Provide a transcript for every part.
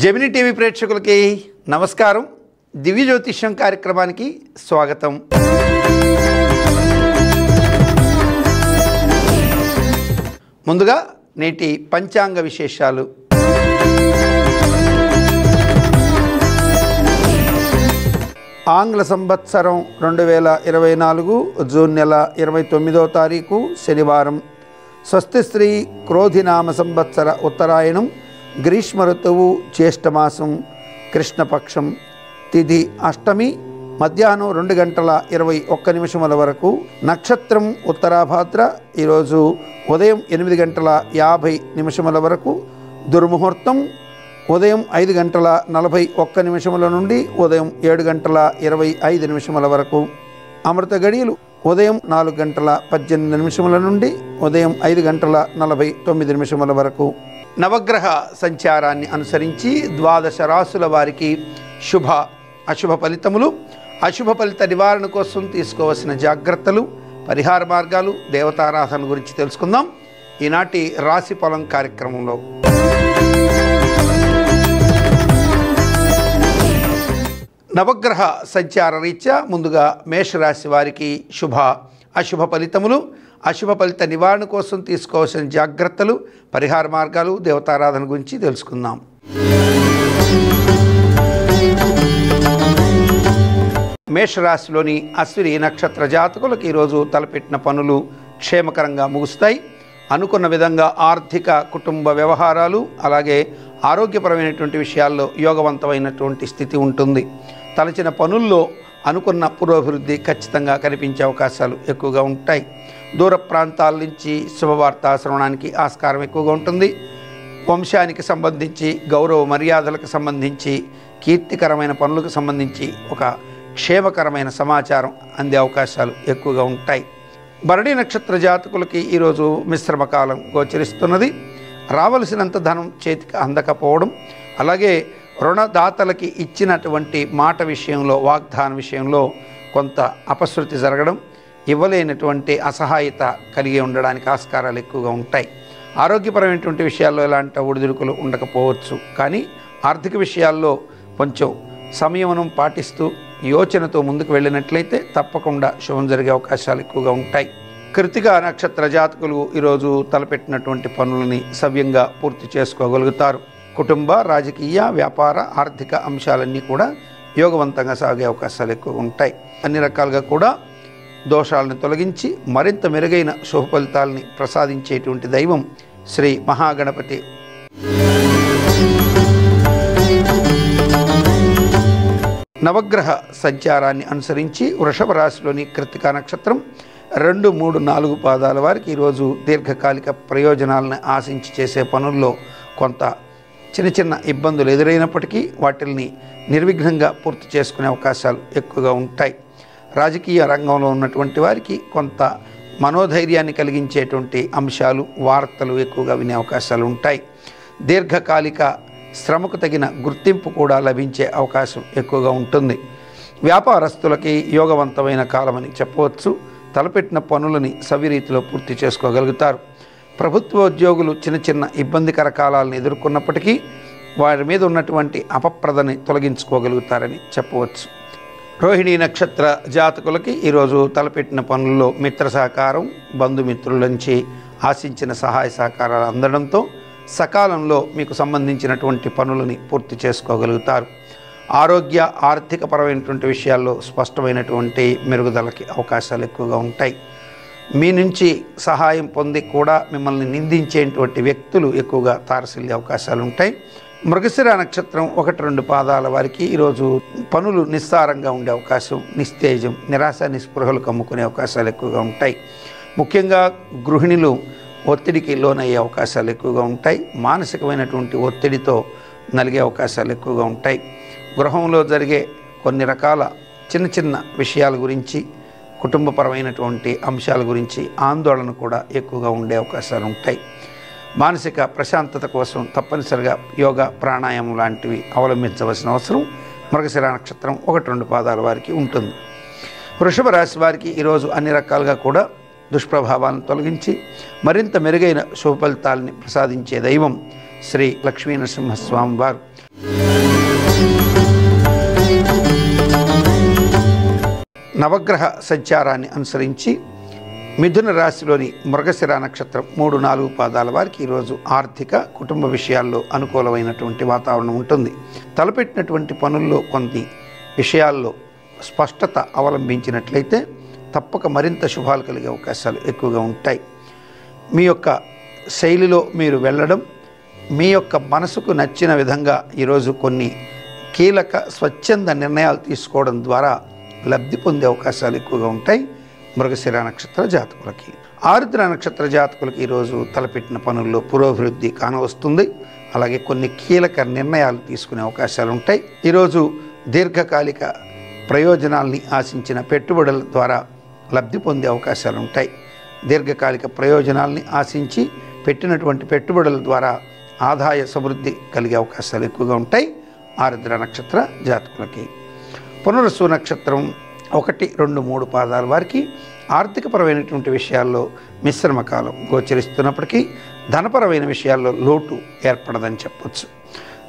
Gemini TV ప్రేక్షకులకి నమస్కారం. దివ్య జ్యోతిష్యం కార్యక్రమానికి స్వాగతం. ముందుగా నేటి పంచాంగ విశేషాలు. ఆంగ్ల సంవత్సరం 2024 జూన్ నెల 29వ తారీఖు శనివారం. స్వస్తి శ్రీ క్రోధినామ సంవత్సర ఉత్తరాయణం, గ్రీష్మ ఋతువు, జ్యేష్ఠమాసం, కృష్ణపక్షం, తిథి అష్టమి, మధ్యాహ్నం 2:21 వరకు. నక్షత్రం ఉత్తరాభాద్ర. ఈరోజు ఉదయం 8:50 వరకు. దుర్ముహూర్తం ఉదయం 5:41 నుండి ఉదయం 7:25 వరకు. అమృత గడియలు ఉదయం 4:18 నుండి ఉదయం 5:49 వరకు. నవగ్రహ సంచారాన్ని అనుసరించి ద్వాదశ రాశుల వారికి శుభ అశుభ ఫలితములు, అశుభ ఫలిత నివారణ కోసం తీసుకోవాల్సిన జాగ్రత్తలు, పరిహార మార్గాలు, దేవతారాధన గురించి తెలుసుకుందాం ఈనాటి రాశి ఫలం కార్యక్రమంలో. నవగ్రహ సంచార రీత్యా ముందుగా మేషరాశి వారికి శుభ అశుభ ఫలితములు, అశుభ ఫలిత నివారణ కోసం తీసుకోవాల్సిన జాగ్రత్తలు, పరిహార మార్గాలు, దేవతారాధన గురించి తెలుసుకుందాం. మేషరాశిలోని అశ్విని నక్షత్ర జాతకులకు ఈరోజు తలపెట్టిన పనులు క్షేమకరంగా ముగుస్తాయి. అనుకున్న విధంగా ఆర్థిక, కుటుంబ వ్యవహారాలు, అలాగే ఆరోగ్యపరమైనటువంటి విషయాల్లో యోగవంతమైనటువంటి స్థితి ఉంటుంది. తలచిన పనుల్లో అనుకున్న పురోభివృద్ధి ఖచ్చితంగా కనిపించే అవకాశాలు ఎక్కువగా ఉంటాయి. దూర ప్రాంతాల నుంచి శుభవార్త శ్రవణానికి ఆస్కారం ఎక్కువగా ఉంటుంది. వంశానికి సంబంధించి, గౌరవ మర్యాదలకు సంబంధించి, కీర్తికరమైన పనులకు సంబంధించి ఒక క్షేమకరమైన సమాచారం అందే అవకాశాలు ఎక్కువగా ఉంటాయి. భరణి నక్షత్ర జాతకులకి ఈరోజు మిశ్రమ కాలం గోచరిస్తున్నది. రావలసినంత ధనం చేతికి అందకపోవడం, అలాగే రుణదాతలకి ఇచ్చినటువంటి మాట విషయంలో, వాగ్దాన విషయంలో కొంత అపశృతి జరగడం, ఇవ్వలేనటువంటి అసహాయత కలిగి ఉండడానికి ఆస్కారాలు ఎక్కువగా ఉంటాయి. ఆరోగ్యపరమైనటువంటి విషయాల్లో ఎలాంటి ఒడిదుడుకులు ఉండకపోవచ్చు, కానీ ఆర్థిక విషయాల్లో కొంచెం సంయమనం పాటిస్తూ యోచనతో ముందుకు వెళ్ళినట్లయితే తప్పకుండా శుభం జరిగే అవకాశాలు ఎక్కువగా ఉంటాయి. కృతిక నక్షత్ర జాతకులు ఈరోజు తలపెట్టినటువంటి పనులని సవ్యంగా పూర్తి చేసుకోగలుగుతారు. కుటుంబ, రాజకీయ, వ్యాపార, ఆర్థిక అంశాలన్నీ కూడా యోగవంతంగా సాగే అవకాశాలు ఎక్కువగా ఉంటాయి. అన్ని రకాలుగా కూడా దోషాలను తొలగించి మరింత మెరుగైన శుభ ఫలితాలని ప్రసాదించేటువంటి దైవం శ్రీ మహాగణపతి. నవగ్రహ సంచారాన్ని అనుసరించి వృషభ రాశిలోని కృతిక నక్షత్రం 2, 3, 4 పాదాల వారికి ఈరోజు దీర్ఘకాలిక ప్రయోజనాలను ఆశించి చేసే పనుల్లో కొంత చిన్న చిన్న ఇబ్బందులు ఎదురైనప్పటికీ వాటిని నిర్విఘ్నంగా పూర్తి చేసుకునే అవకాశాలు ఎక్కువగా ఉంటాయి. రాజకీయ రంగంలో ఉన్నటువంటి వారికి కొంత మనోధైర్యాన్ని కలిగించేటువంటి అంశాలు, వార్తలు ఎక్కువగా వినే అవకాశాలు ఉంటాయి. దీర్ఘకాలిక శ్రమకు తగిన గుర్తింపు కూడా లభించే అవకాశం ఎక్కువగా ఉంటుంది. వ్యాపారస్తులకి యోగవంతమైన కాలమని చెప్పవచ్చు. తలపెట్టిన పనులని సవిరీతిలో పూర్తి చేసుకోగలుగుతారు. ప్రభుత్వ ఉద్యోగులు చిన్న చిన్న ఇబ్బందికర కాలాలను ఎదుర్కొన్నప్పటికీ వారి మీద ఉన్నటువంటి అపప్రదని తొలగించుకోగలుగుతారని చెప్పవచ్చు. రోహిణీ నక్షత్ర జాతకులకి ఈరోజు తలపెట్టిన పనుల్లో మిత్ర సహకారం, బంధుమిత్రుల నుంచి ఆశించిన సహాయ సహకారాలు అందడంతో సకాలంలో మీకు సంబంధించినటువంటి పనులని పూర్తి చేసుకోగలుగుతారు. ఆరోగ్య, ఆర్థికపరమైనటువంటి విషయాల్లో స్పష్టమైనటువంటి మెరుగుదలకి అవకాశాలు ఎక్కువగా ఉంటాయి. మీ నుంచి సహాయం పొంది కూడా మిమ్మల్ని నిందించేటువంటి వ్యక్తులు ఎక్కువగా తారసిల్లే అవకాశాలు ఉంటాయి. మృగశిర నక్షత్రం 1, 2 పాదాల వారికి ఈరోజు పనులు నిస్సారంగా ఉండే అవకాశం, నిస్తేజం, నిరాశ నిస్పృహలు కమ్ముకునే అవకాశాలు ఎక్కువగా ఉంటాయి. ముఖ్యంగా గృహిణులు ఒత్తిడికి లోనయ్యే అవకాశాలు ఎక్కువగా ఉంటాయి. మానసికమైనటువంటి ఒత్తిడితో నలిగే అవకాశాలు ఎక్కువగా ఉంటాయి. గృహంలో జరిగే కొన్ని రకాల చిన్న చిన్న విషయాల గురించి, కుటుంబపరమైనటువంటి అంశాల గురించి ఆందోళన కూడా ఎక్కువగా ఉండే అవకాశాలు ఉంటాయి. మానసిక ప్రశాంతత కోసం తప్పనిసరిగా యోగా, ప్రాణాయామం లాంటివి అవలంబించవలసిన అవసరం మృగశిర నక్షత్రం 1, 2 పాదాల వారికి ఉంటుంది. వృషభ రాశి వారికి ఈరోజు అన్ని రకాలుగా కూడా దుష్ప్రభావాలను తొలగించి మరింత మెరుగైన శుభ ఫలితాలని ప్రసాదించే దైవం శ్రీ లక్ష్మీ నరసింహస్వామి వారు. నవగ్రహ సంచారాన్ని అనుసరించి మిథున రాశిలోని మృగశిర నక్షత్రం 3-4 పాదాల వారికి ఈరోజు ఆర్థిక కుటుంబ విషయాల్లో అనుకూలమైనటువంటి వాతావరణం ఉంటుంది. తలపెట్టినటువంటి పనుల్లో కొన్ని విషయాల్లో స్పష్టత అవలంబించినట్లయితే తప్పక మరింత శుభాలు కలిగే అవకాశాలు ఎక్కువగా ఉంటాయి. మీ యొక్క శైలిలో మీరు వెళ్ళడం, మీ యొక్క మనసుకు నచ్చిన విధంగా ఈరోజు కొన్ని కీలక స్వచ్ఛంద నిర్ణయాలు తీసుకోవడం ద్వారా లబ్ధి పొందే అవకాశాలు ఎక్కువగా ఉంటాయి. మృగశిర నక్షత్ర జాతకులకి, ఆరుద్ర నక్షత్ర జాతకులకి ఈరోజు తలపెట్టిన పనుల్లో పురోభివృద్ధి కానవస్తుంది. అలాగే కొన్ని కీలక నిర్ణయాలు తీసుకునే అవకాశాలు ఉంటాయి. ఈరోజు దీర్ఘకాలిక ప్రయోజనాల్ని ఆశించిన పెట్టుబడుల ద్వారా లబ్ధి పొందే అవకాశాలు ఉంటాయి. దీర్ఘకాలిక ప్రయోజనాల్ని ఆశించి పెట్టినటువంటి పెట్టుబడుల ద్వారా ఆదాయ సమృద్ధి కలిగే అవకాశాలు ఎక్కువగా ఉంటాయి ఆరుద్ర నక్షత్ర జాతకులకి. పునర్వసు నక్షత్రం 1, 2, 3 పాదాల వారికి ఆర్థికపరమైనటువంటి విషయాల్లో మిశ్రమ కాలం గోచరిస్తున్నప్పటికీ ధనపరమైన విషయాల్లో లోటు ఏర్పడదని చెప్పొచ్చు.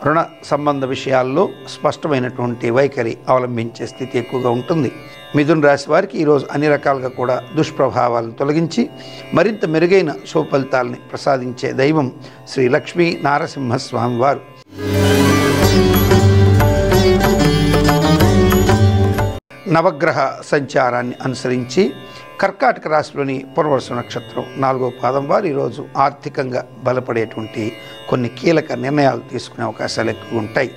రుణ సంబంధ విషయాల్లో స్పష్టమైనటువంటి వైఖరి అవలంబించే స్థితి ఎక్కువగా ఉంటుంది. మిథున రాశి వారికి ఈరోజు అన్ని రకాలుగా కూడా దుష్ప్రభావాలను తొలగించి మరింత మెరుగైన శుభ ఫలితాలని ప్రసాదించే దైవం శ్రీ లక్ష్మీ నారసింహస్వామి వారు. నవగ్రహ సంచారాన్ని అనుసరించి కర్కాటక రాశిలోని పునర్వసు నక్షత్రం 4వ పాదం వారు ఈరోజు ఆర్థికంగా బలపడేటువంటి కొన్ని కీలక నిర్ణయాలు తీసుకునే అవకాశాలు ఎక్కువ ఉంటాయి.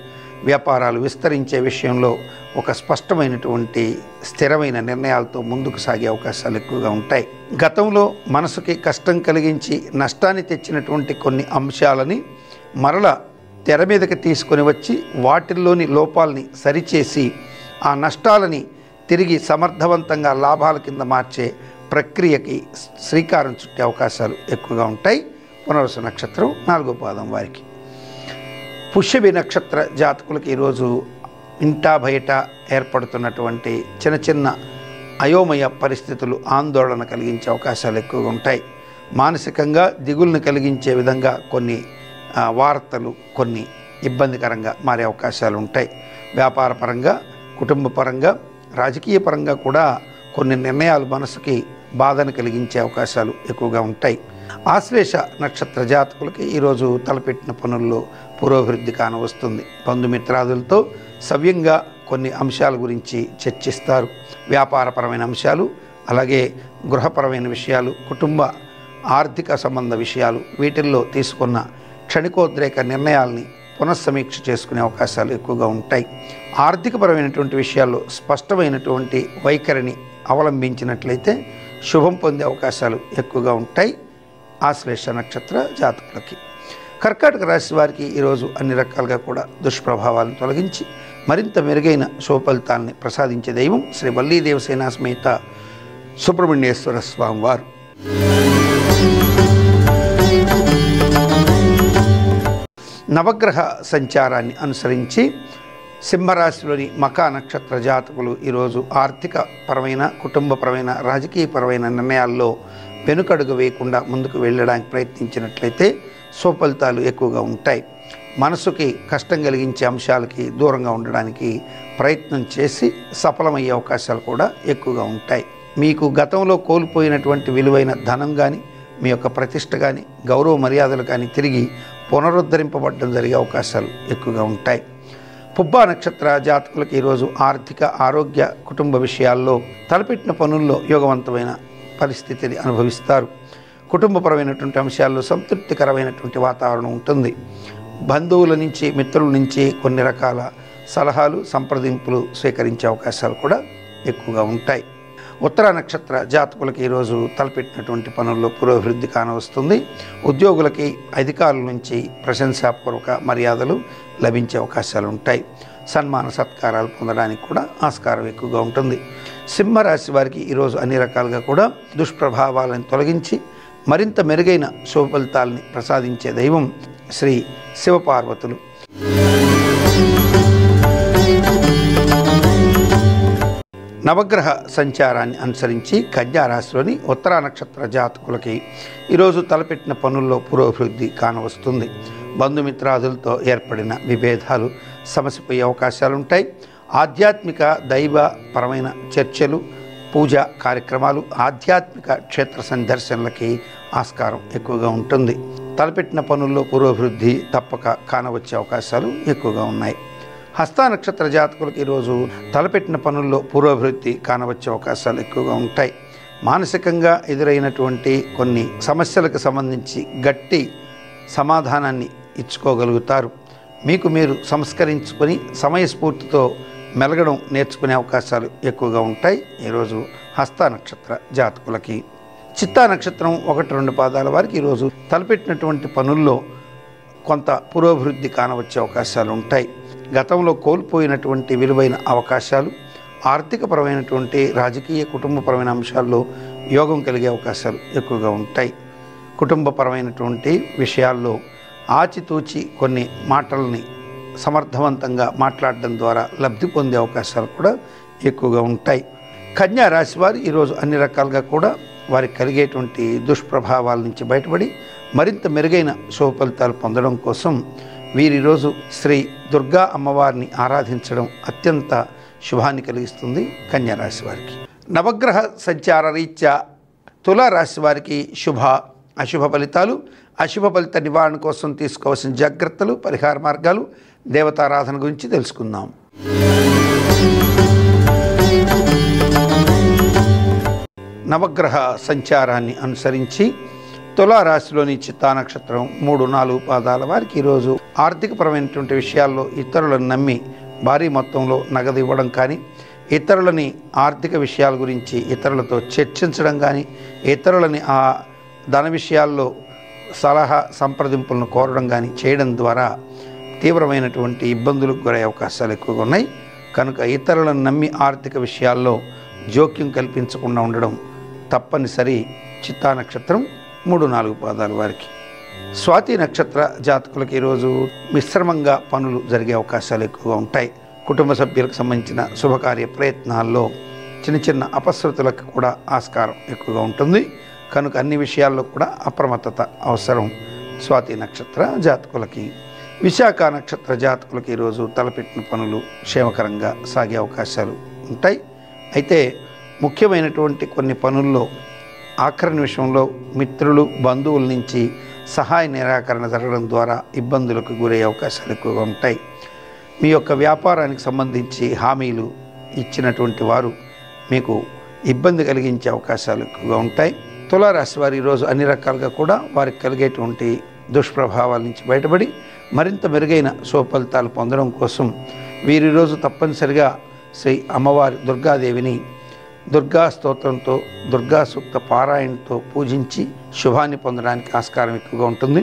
వ్యాపారాలు విస్తరించే విషయంలో ఒక స్పష్టమైనటువంటి స్థిరమైన నిర్ణయాలతో ముందుకు సాగే అవకాశాలు ఎక్కువగా ఉంటాయి. గతంలో మనసుకి కష్టం కలిగించి నష్టాన్ని తెచ్చినటువంటి కొన్ని అంశాలని మరల తెర మీదకి తీసుకొని వచ్చి వాటిల్లోని లోపాలని సరిచేసి ఆ నష్టాలని తిరిగి సమర్థవంతంగా లాభాల కింద మార్చే ప్రక్రియకి శ్రీకారం చుట్టే అవకాశాలు ఎక్కువగా ఉంటాయి పునర్వసు నక్షత్రం 4వ పాదం వారికి. పుష్యమి నక్షత్ర జాతకులకి ఈరోజు ఇంటా బయట ఏర్పడుతున్నటువంటి చిన్న చిన్న అయోమయ పరిస్థితులు ఆందోళన కలిగించే అవకాశాలు ఎక్కువగా ఉంటాయి. మానసికంగా దిగులును కలిగించే విధంగా కొన్ని వార్తలు కొన్ని ఇబ్బందికరంగా మారే అవకాశాలు ఉంటాయి. వ్యాపార పరంగా, కుటుంబ పరంగా, రాజకీయ పరంగా కూడా కొన్ని నిర్ణయాలు మనసుకి బాధను కలిగించే అవకాశాలు ఎక్కువగా ఉంటాయి. ఆశ్లేష నక్షత్ర జాతకులకి ఈరోజు తలపెట్టిన పనుల్లో పురోభివృద్ధి కానవస్తుంది. బంధుమిత్రాదులతో సవ్యంగా కొన్ని అంశాల గురించి చర్చిస్తారు. వ్యాపారపరమైన అంశాలు, అలాగే గృహపరమైన విషయాలు, కుటుంబ ఆర్థిక సంబంధ విషయాలు, వీటిల్లో తీసుకున్న క్షణికోద్రేక నిర్ణయాల్ని పునఃసమీక్ష చేసుకునే అవకాశాలు ఎక్కువగా ఉంటాయి. ఆర్థికపరమైనటువంటి విషయాల్లో స్పష్టమైనటువంటి వైఖరిని అవలంబించినట్లయితే శుభం పొందే అవకాశాలు ఎక్కువగా ఉంటాయి ఆశ్లేష నక్షత్ర జాతకులకి. కర్కాటక రాశి వారికి ఈరోజు అన్ని రకాలుగా కూడా దుష్ప్రభావాలను తొలగించి మరింత మెరుగైన శుభ ఫలితాలని ప్రసాదించే దైవం శ్రీ వల్లీ దేవసేన సమేత సుబ్రహ్మణ్యేశ్వర స్వామి వారు. నవగ్రహ సంచారాన్ని అనుసరించి సింహరాశిలోని మకా నక్షత్ర జాతకులు ఈరోజు ఆర్థిక పరమైన, కుటుంబపరమైన, రాజకీయపరమైన నిర్ణయాల్లో వెనుకడుగు వేయకుండా ముందుకు వెళ్ళడానికి ప్రయత్నించినట్లయితే సుఫలితాలు ఎక్కువగా ఉంటాయి. మనసుకి కష్టం కలిగించే అంశాలకి దూరంగా ఉండడానికి ప్రయత్నం చేసి సఫలమయ్యే అవకాశాలు కూడా ఎక్కువగా ఉంటాయి. మీకు గతంలో కోల్పోయినటువంటి విలువైన ధనం కానీ, మీ యొక్క ప్రతిష్ట కానీ, గౌరవ మర్యాదలు కానీ తిరిగి పునరుద్ధరింపబడడం జరిగే అవకాశాలు ఎక్కువగా ఉంటాయి. పుబ్బా నక్షత్ర జాతకులకు ఈరోజు ఆర్థిక, ఆరోగ్య, కుటుంబ విషయాల్లో తలపెట్టిన పనుల్లో యోగవంతమైన పరిస్థితిని అనుభవిస్తారు. కుటుంబపరమైనటువంటి అంశాల్లో సంతృప్తికరమైనటువంటి వాతావరణం ఉంటుంది. బంధువుల నుంచి, మిత్రుల నుంచి కొన్ని రకాల సలహాలు, సంప్రదింపులు స్వీకరించే అవకాశాలు కూడా ఎక్కువగా ఉంటాయి. ఉత్తర నక్షత్ర జాతకులకి ఈరోజు తలపెట్టినటువంటి పనుల్లో పురోభివృద్ధి కానవస్తుంది. ఉద్యోగులకి అధికారుల నుంచి ప్రశంసాపూర్వక మర్యాదలు లభించే అవకాశాలు ఉంటాయి. సన్మాన సత్కారాలు పొందడానికి కూడా ఆస్కారం ఎక్కువగా ఉంటుంది. సింహరాశి వారికి ఈరోజు అన్ని రకాలుగా కూడా దుష్ప్రభావాలను తొలగించి మరింత మెరుగైన శుభ ఫలితాలని ప్రసాదించే దైవం శ్రీ శివపార్వతులు. నవగ్రహ సంచారాన్ని అనుసరించి కన్యా రాశిలోని ఉత్తరా నక్షత్ర జాతకులకి ఈరోజు తలపెట్టిన పనుల్లో పురోభివృద్ధి కానవస్తుంది. బంధుమిత్రాదులతో ఏర్పడిన విభేదాలు సమసిపోయే అవకాశాలు ఉంటాయి. ఆధ్యాత్మిక దైవపరమైన చర్చలు, పూజా కార్యక్రమాలు, ఆధ్యాత్మిక క్షేత్ర సందర్శనలకి ఆస్కారం ఎక్కువగా ఉంటుంది. తలపెట్టిన పనుల్లో పురోభివృద్ధి తప్పక కానవచ్చే అవకాశాలు ఎక్కువగా ఉన్నాయి. హస్త నక్షత్ర జాతకులకు ఈరోజు తలపెట్టిన పనుల్లో పురోభివృద్ధి కానవచ్చే అవకాశాలు ఎక్కువగా ఉంటాయి. మానసికంగా ఎదురైనటువంటి కొన్ని సమస్యలకు సంబంధించి గట్టి సమాధానాన్ని ఇచ్చుకోగలుగుతారు. మీకు మీరు సంస్కరించుకొని సమయస్ఫూర్తితో మెలగడం నేర్చుకునే అవకాశాలు ఎక్కువగా ఉంటాయి ఈరోజు హస్త నక్షత్ర జాతకులకి. చిత్తా నక్షత్రం 1-2 పాదాల వారికి ఈరోజు తలపెట్టినటువంటి పనుల్లో కొంత పురోభివృద్ధి కానవచ్చే అవకాశాలు ఉంటాయి. గతంలో కోల్పోయినటువంటి విలువైన అవకాశాలు, ఆర్థికపరమైనటువంటి రాజకీయ కుటుంబపరమైన అంశాల్లో యోగం కలిగే అవకాశాలు ఎక్కువగా ఉంటాయి. కుటుంబపరమైనటువంటి విషయాల్లో ఆచితూచి కొన్ని మాటల్ని సమర్థవంతంగా మాట్లాడడం ద్వారా లబ్ధి పొందే అవకాశాలు కూడా ఎక్కువగా ఉంటాయి. కన్యా రాశి వారు ఈరోజు అన్ని రకాలుగా కూడా వారికి కలిగేటువంటి దుష్ప్రభావాల నుంచి బయటపడి మరింత మెరుగైన శుభ ఫలితాలు పొందడం కోసం వీరు ఈరోజు శ్రీ దుర్గా అమ్మవారిని ఆరాధించడం అత్యంత శుభాన్ని కలిగిస్తుంది కన్యా రాశి వారికి. నవగ్రహ సంచార రీత్యా తులారాశి వారికి శుభ అశుభ ఫలితాలు, అశుభ ఫలిత నివారణ కోసం తీసుకోవాల్సిన జాగ్రత్తలు, పరిహార మార్గాలు, దేవతారాధన గురించి తెలుసుకుందాం. నవగ్రహ సంచారాన్ని అనుసరించి తులారాశిలోని చిత్తా నక్షత్రం 3-4 పాదాల వారికి ఈరోజు ఆర్థికపరమైనటువంటి విషయాల్లో ఇతరులను నమ్మి భారీ మొత్తంలో నగదు ఇవ్వడం కానీ, ఇతరులని ఆర్థిక విషయాల గురించి ఇతరులతో చర్చించడం కానీ, ఇతరులని ఆ ధన విషయాల్లో సలహా సంప్రదింపులను కోరడం కానీ చేయడం ద్వారా తీవ్రమైనటువంటి ఇబ్బందులకు గురయ్యే అవకాశాలు ఎక్కువగా ఉన్నాయి. కనుక ఇతరులను నమ్మి ఆర్థిక విషయాల్లో జోక్యం కల్పించకుండా ఉండడం తప్పనిసరి చిత్తా నక్షత్రం 3-4 పాదాల వారికి. స్వాతి నక్షత్ర జాతకులకు ఈరోజు మిశ్రమంగా పనులు జరిగే అవకాశాలు ఎక్కువగా ఉంటాయి. కుటుంబ సభ్యులకు సంబంధించిన శుభకార్య ప్రయత్నాల్లో చిన్న అపశృతులకు కూడా ఆస్కారం ఎక్కువగా ఉంటుంది. కనుక అన్ని విషయాల్లో కూడా అప్రమత్తత అవసరం స్వాతి నక్షత్ర జాతకులకి. విశాఖ నక్షత్ర జాతకులకి ఈరోజు తలపెట్టిన పనులు క్షేమకరంగా సాగే అవకాశాలు ఉంటాయి. అయితే ముఖ్యమైనటువంటి కొన్ని పనుల్లో ఆఖరి నిమిషంలో మిత్రులు, బంధువుల నుంచి సహాయ నిరాకరణ జరగడం ద్వారా ఇబ్బందులకు గురయ్యే అవకాశాలు ఎక్కువగా ఉంటాయి. మీ యొక్క వ్యాపారానికి సంబంధించి హామీలు ఇచ్చినటువంటి వారు మీకు ఇబ్బంది కలిగించే అవకాశాలు ఎక్కువగా ఉంటాయి. తులారాశి వారు ఈరోజు అన్ని రకాలుగా కూడా వారికి కలిగేటువంటి దుష్ప్రభావాల నుంచి బయటపడి మరింత మెరుగైన శుభ ఫలితాలు పొందడం కోసం వీరు ఈరోజు తప్పనిసరిగా శ్రీ అమ్మవారి దుర్గాదేవిని దుర్గా స్తోత్రంతో, దుర్గా సూక్త పారాయణతో పూజించి శుభాన్ని పొందడానికి ఆస్కారం ఎక్కువగా ఉంటుంది.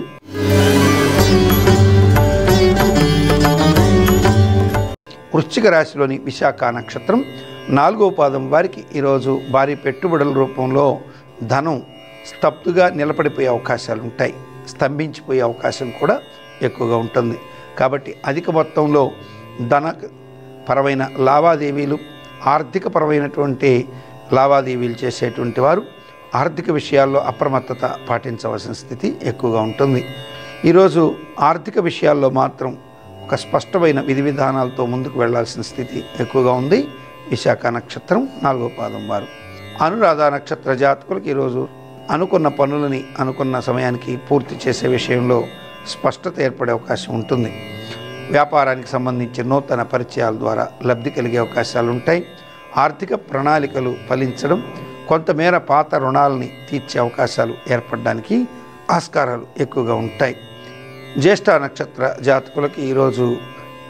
వృశ్చిక రాశిలోని విశాఖ నక్షత్రం 4వ పాదం వారికి ఈరోజు భారీ పెట్టుబడుల రూపంలో ధనం స్తబ్దుగా నిలబడిపోయే అవకాశాలు ఉంటాయి. స్తంభించిపోయే అవకాశం కూడా ఎక్కువగా ఉంటుంది. కాబట్టి అధిక మొత్తంలో ధనపరమైన లావాదేవీలు, ఆర్థికపరమైనటువంటి లావాదేవీలు చేసేటువంటి వారు ఆర్థిక విషయాల్లో అప్రమత్తత పాటించవలసిన స్థితి ఎక్కువగా ఉంటుంది. ఈరోజు ఆర్థిక విషయాల్లో మాత్రం ఒక స్పష్టమైన విధి విధానాలతో ముందుకు వెళ్లాల్సిన స్థితి ఎక్కువగా ఉంది విశాఖ నక్షత్రం 4వ పాదం వారు. అనురాధ నక్షత్ర జాతకులకు ఈరోజు అనుకున్న పనులని అనుకున్న సమయానికి పూర్తి చేసే విషయంలో స్పష్టత ఏర్పడే అవకాశం ఉంటుంది. వ్యాపారానికి సంబంధించి నూతన పరిచయాల ద్వారా లబ్ధి కలిగే అవకాశాలు ఉంటాయి. ఆర్థిక ప్రణాళికలు ఫలించడం, కొంతమేర పాత రుణాలని తీర్చే అవకాశాలు ఏర్పడడానికి ఆస్కారాలు ఎక్కువగా ఉంటాయి. జ్యేష్ఠ నక్షత్ర జాతకులకు ఈరోజు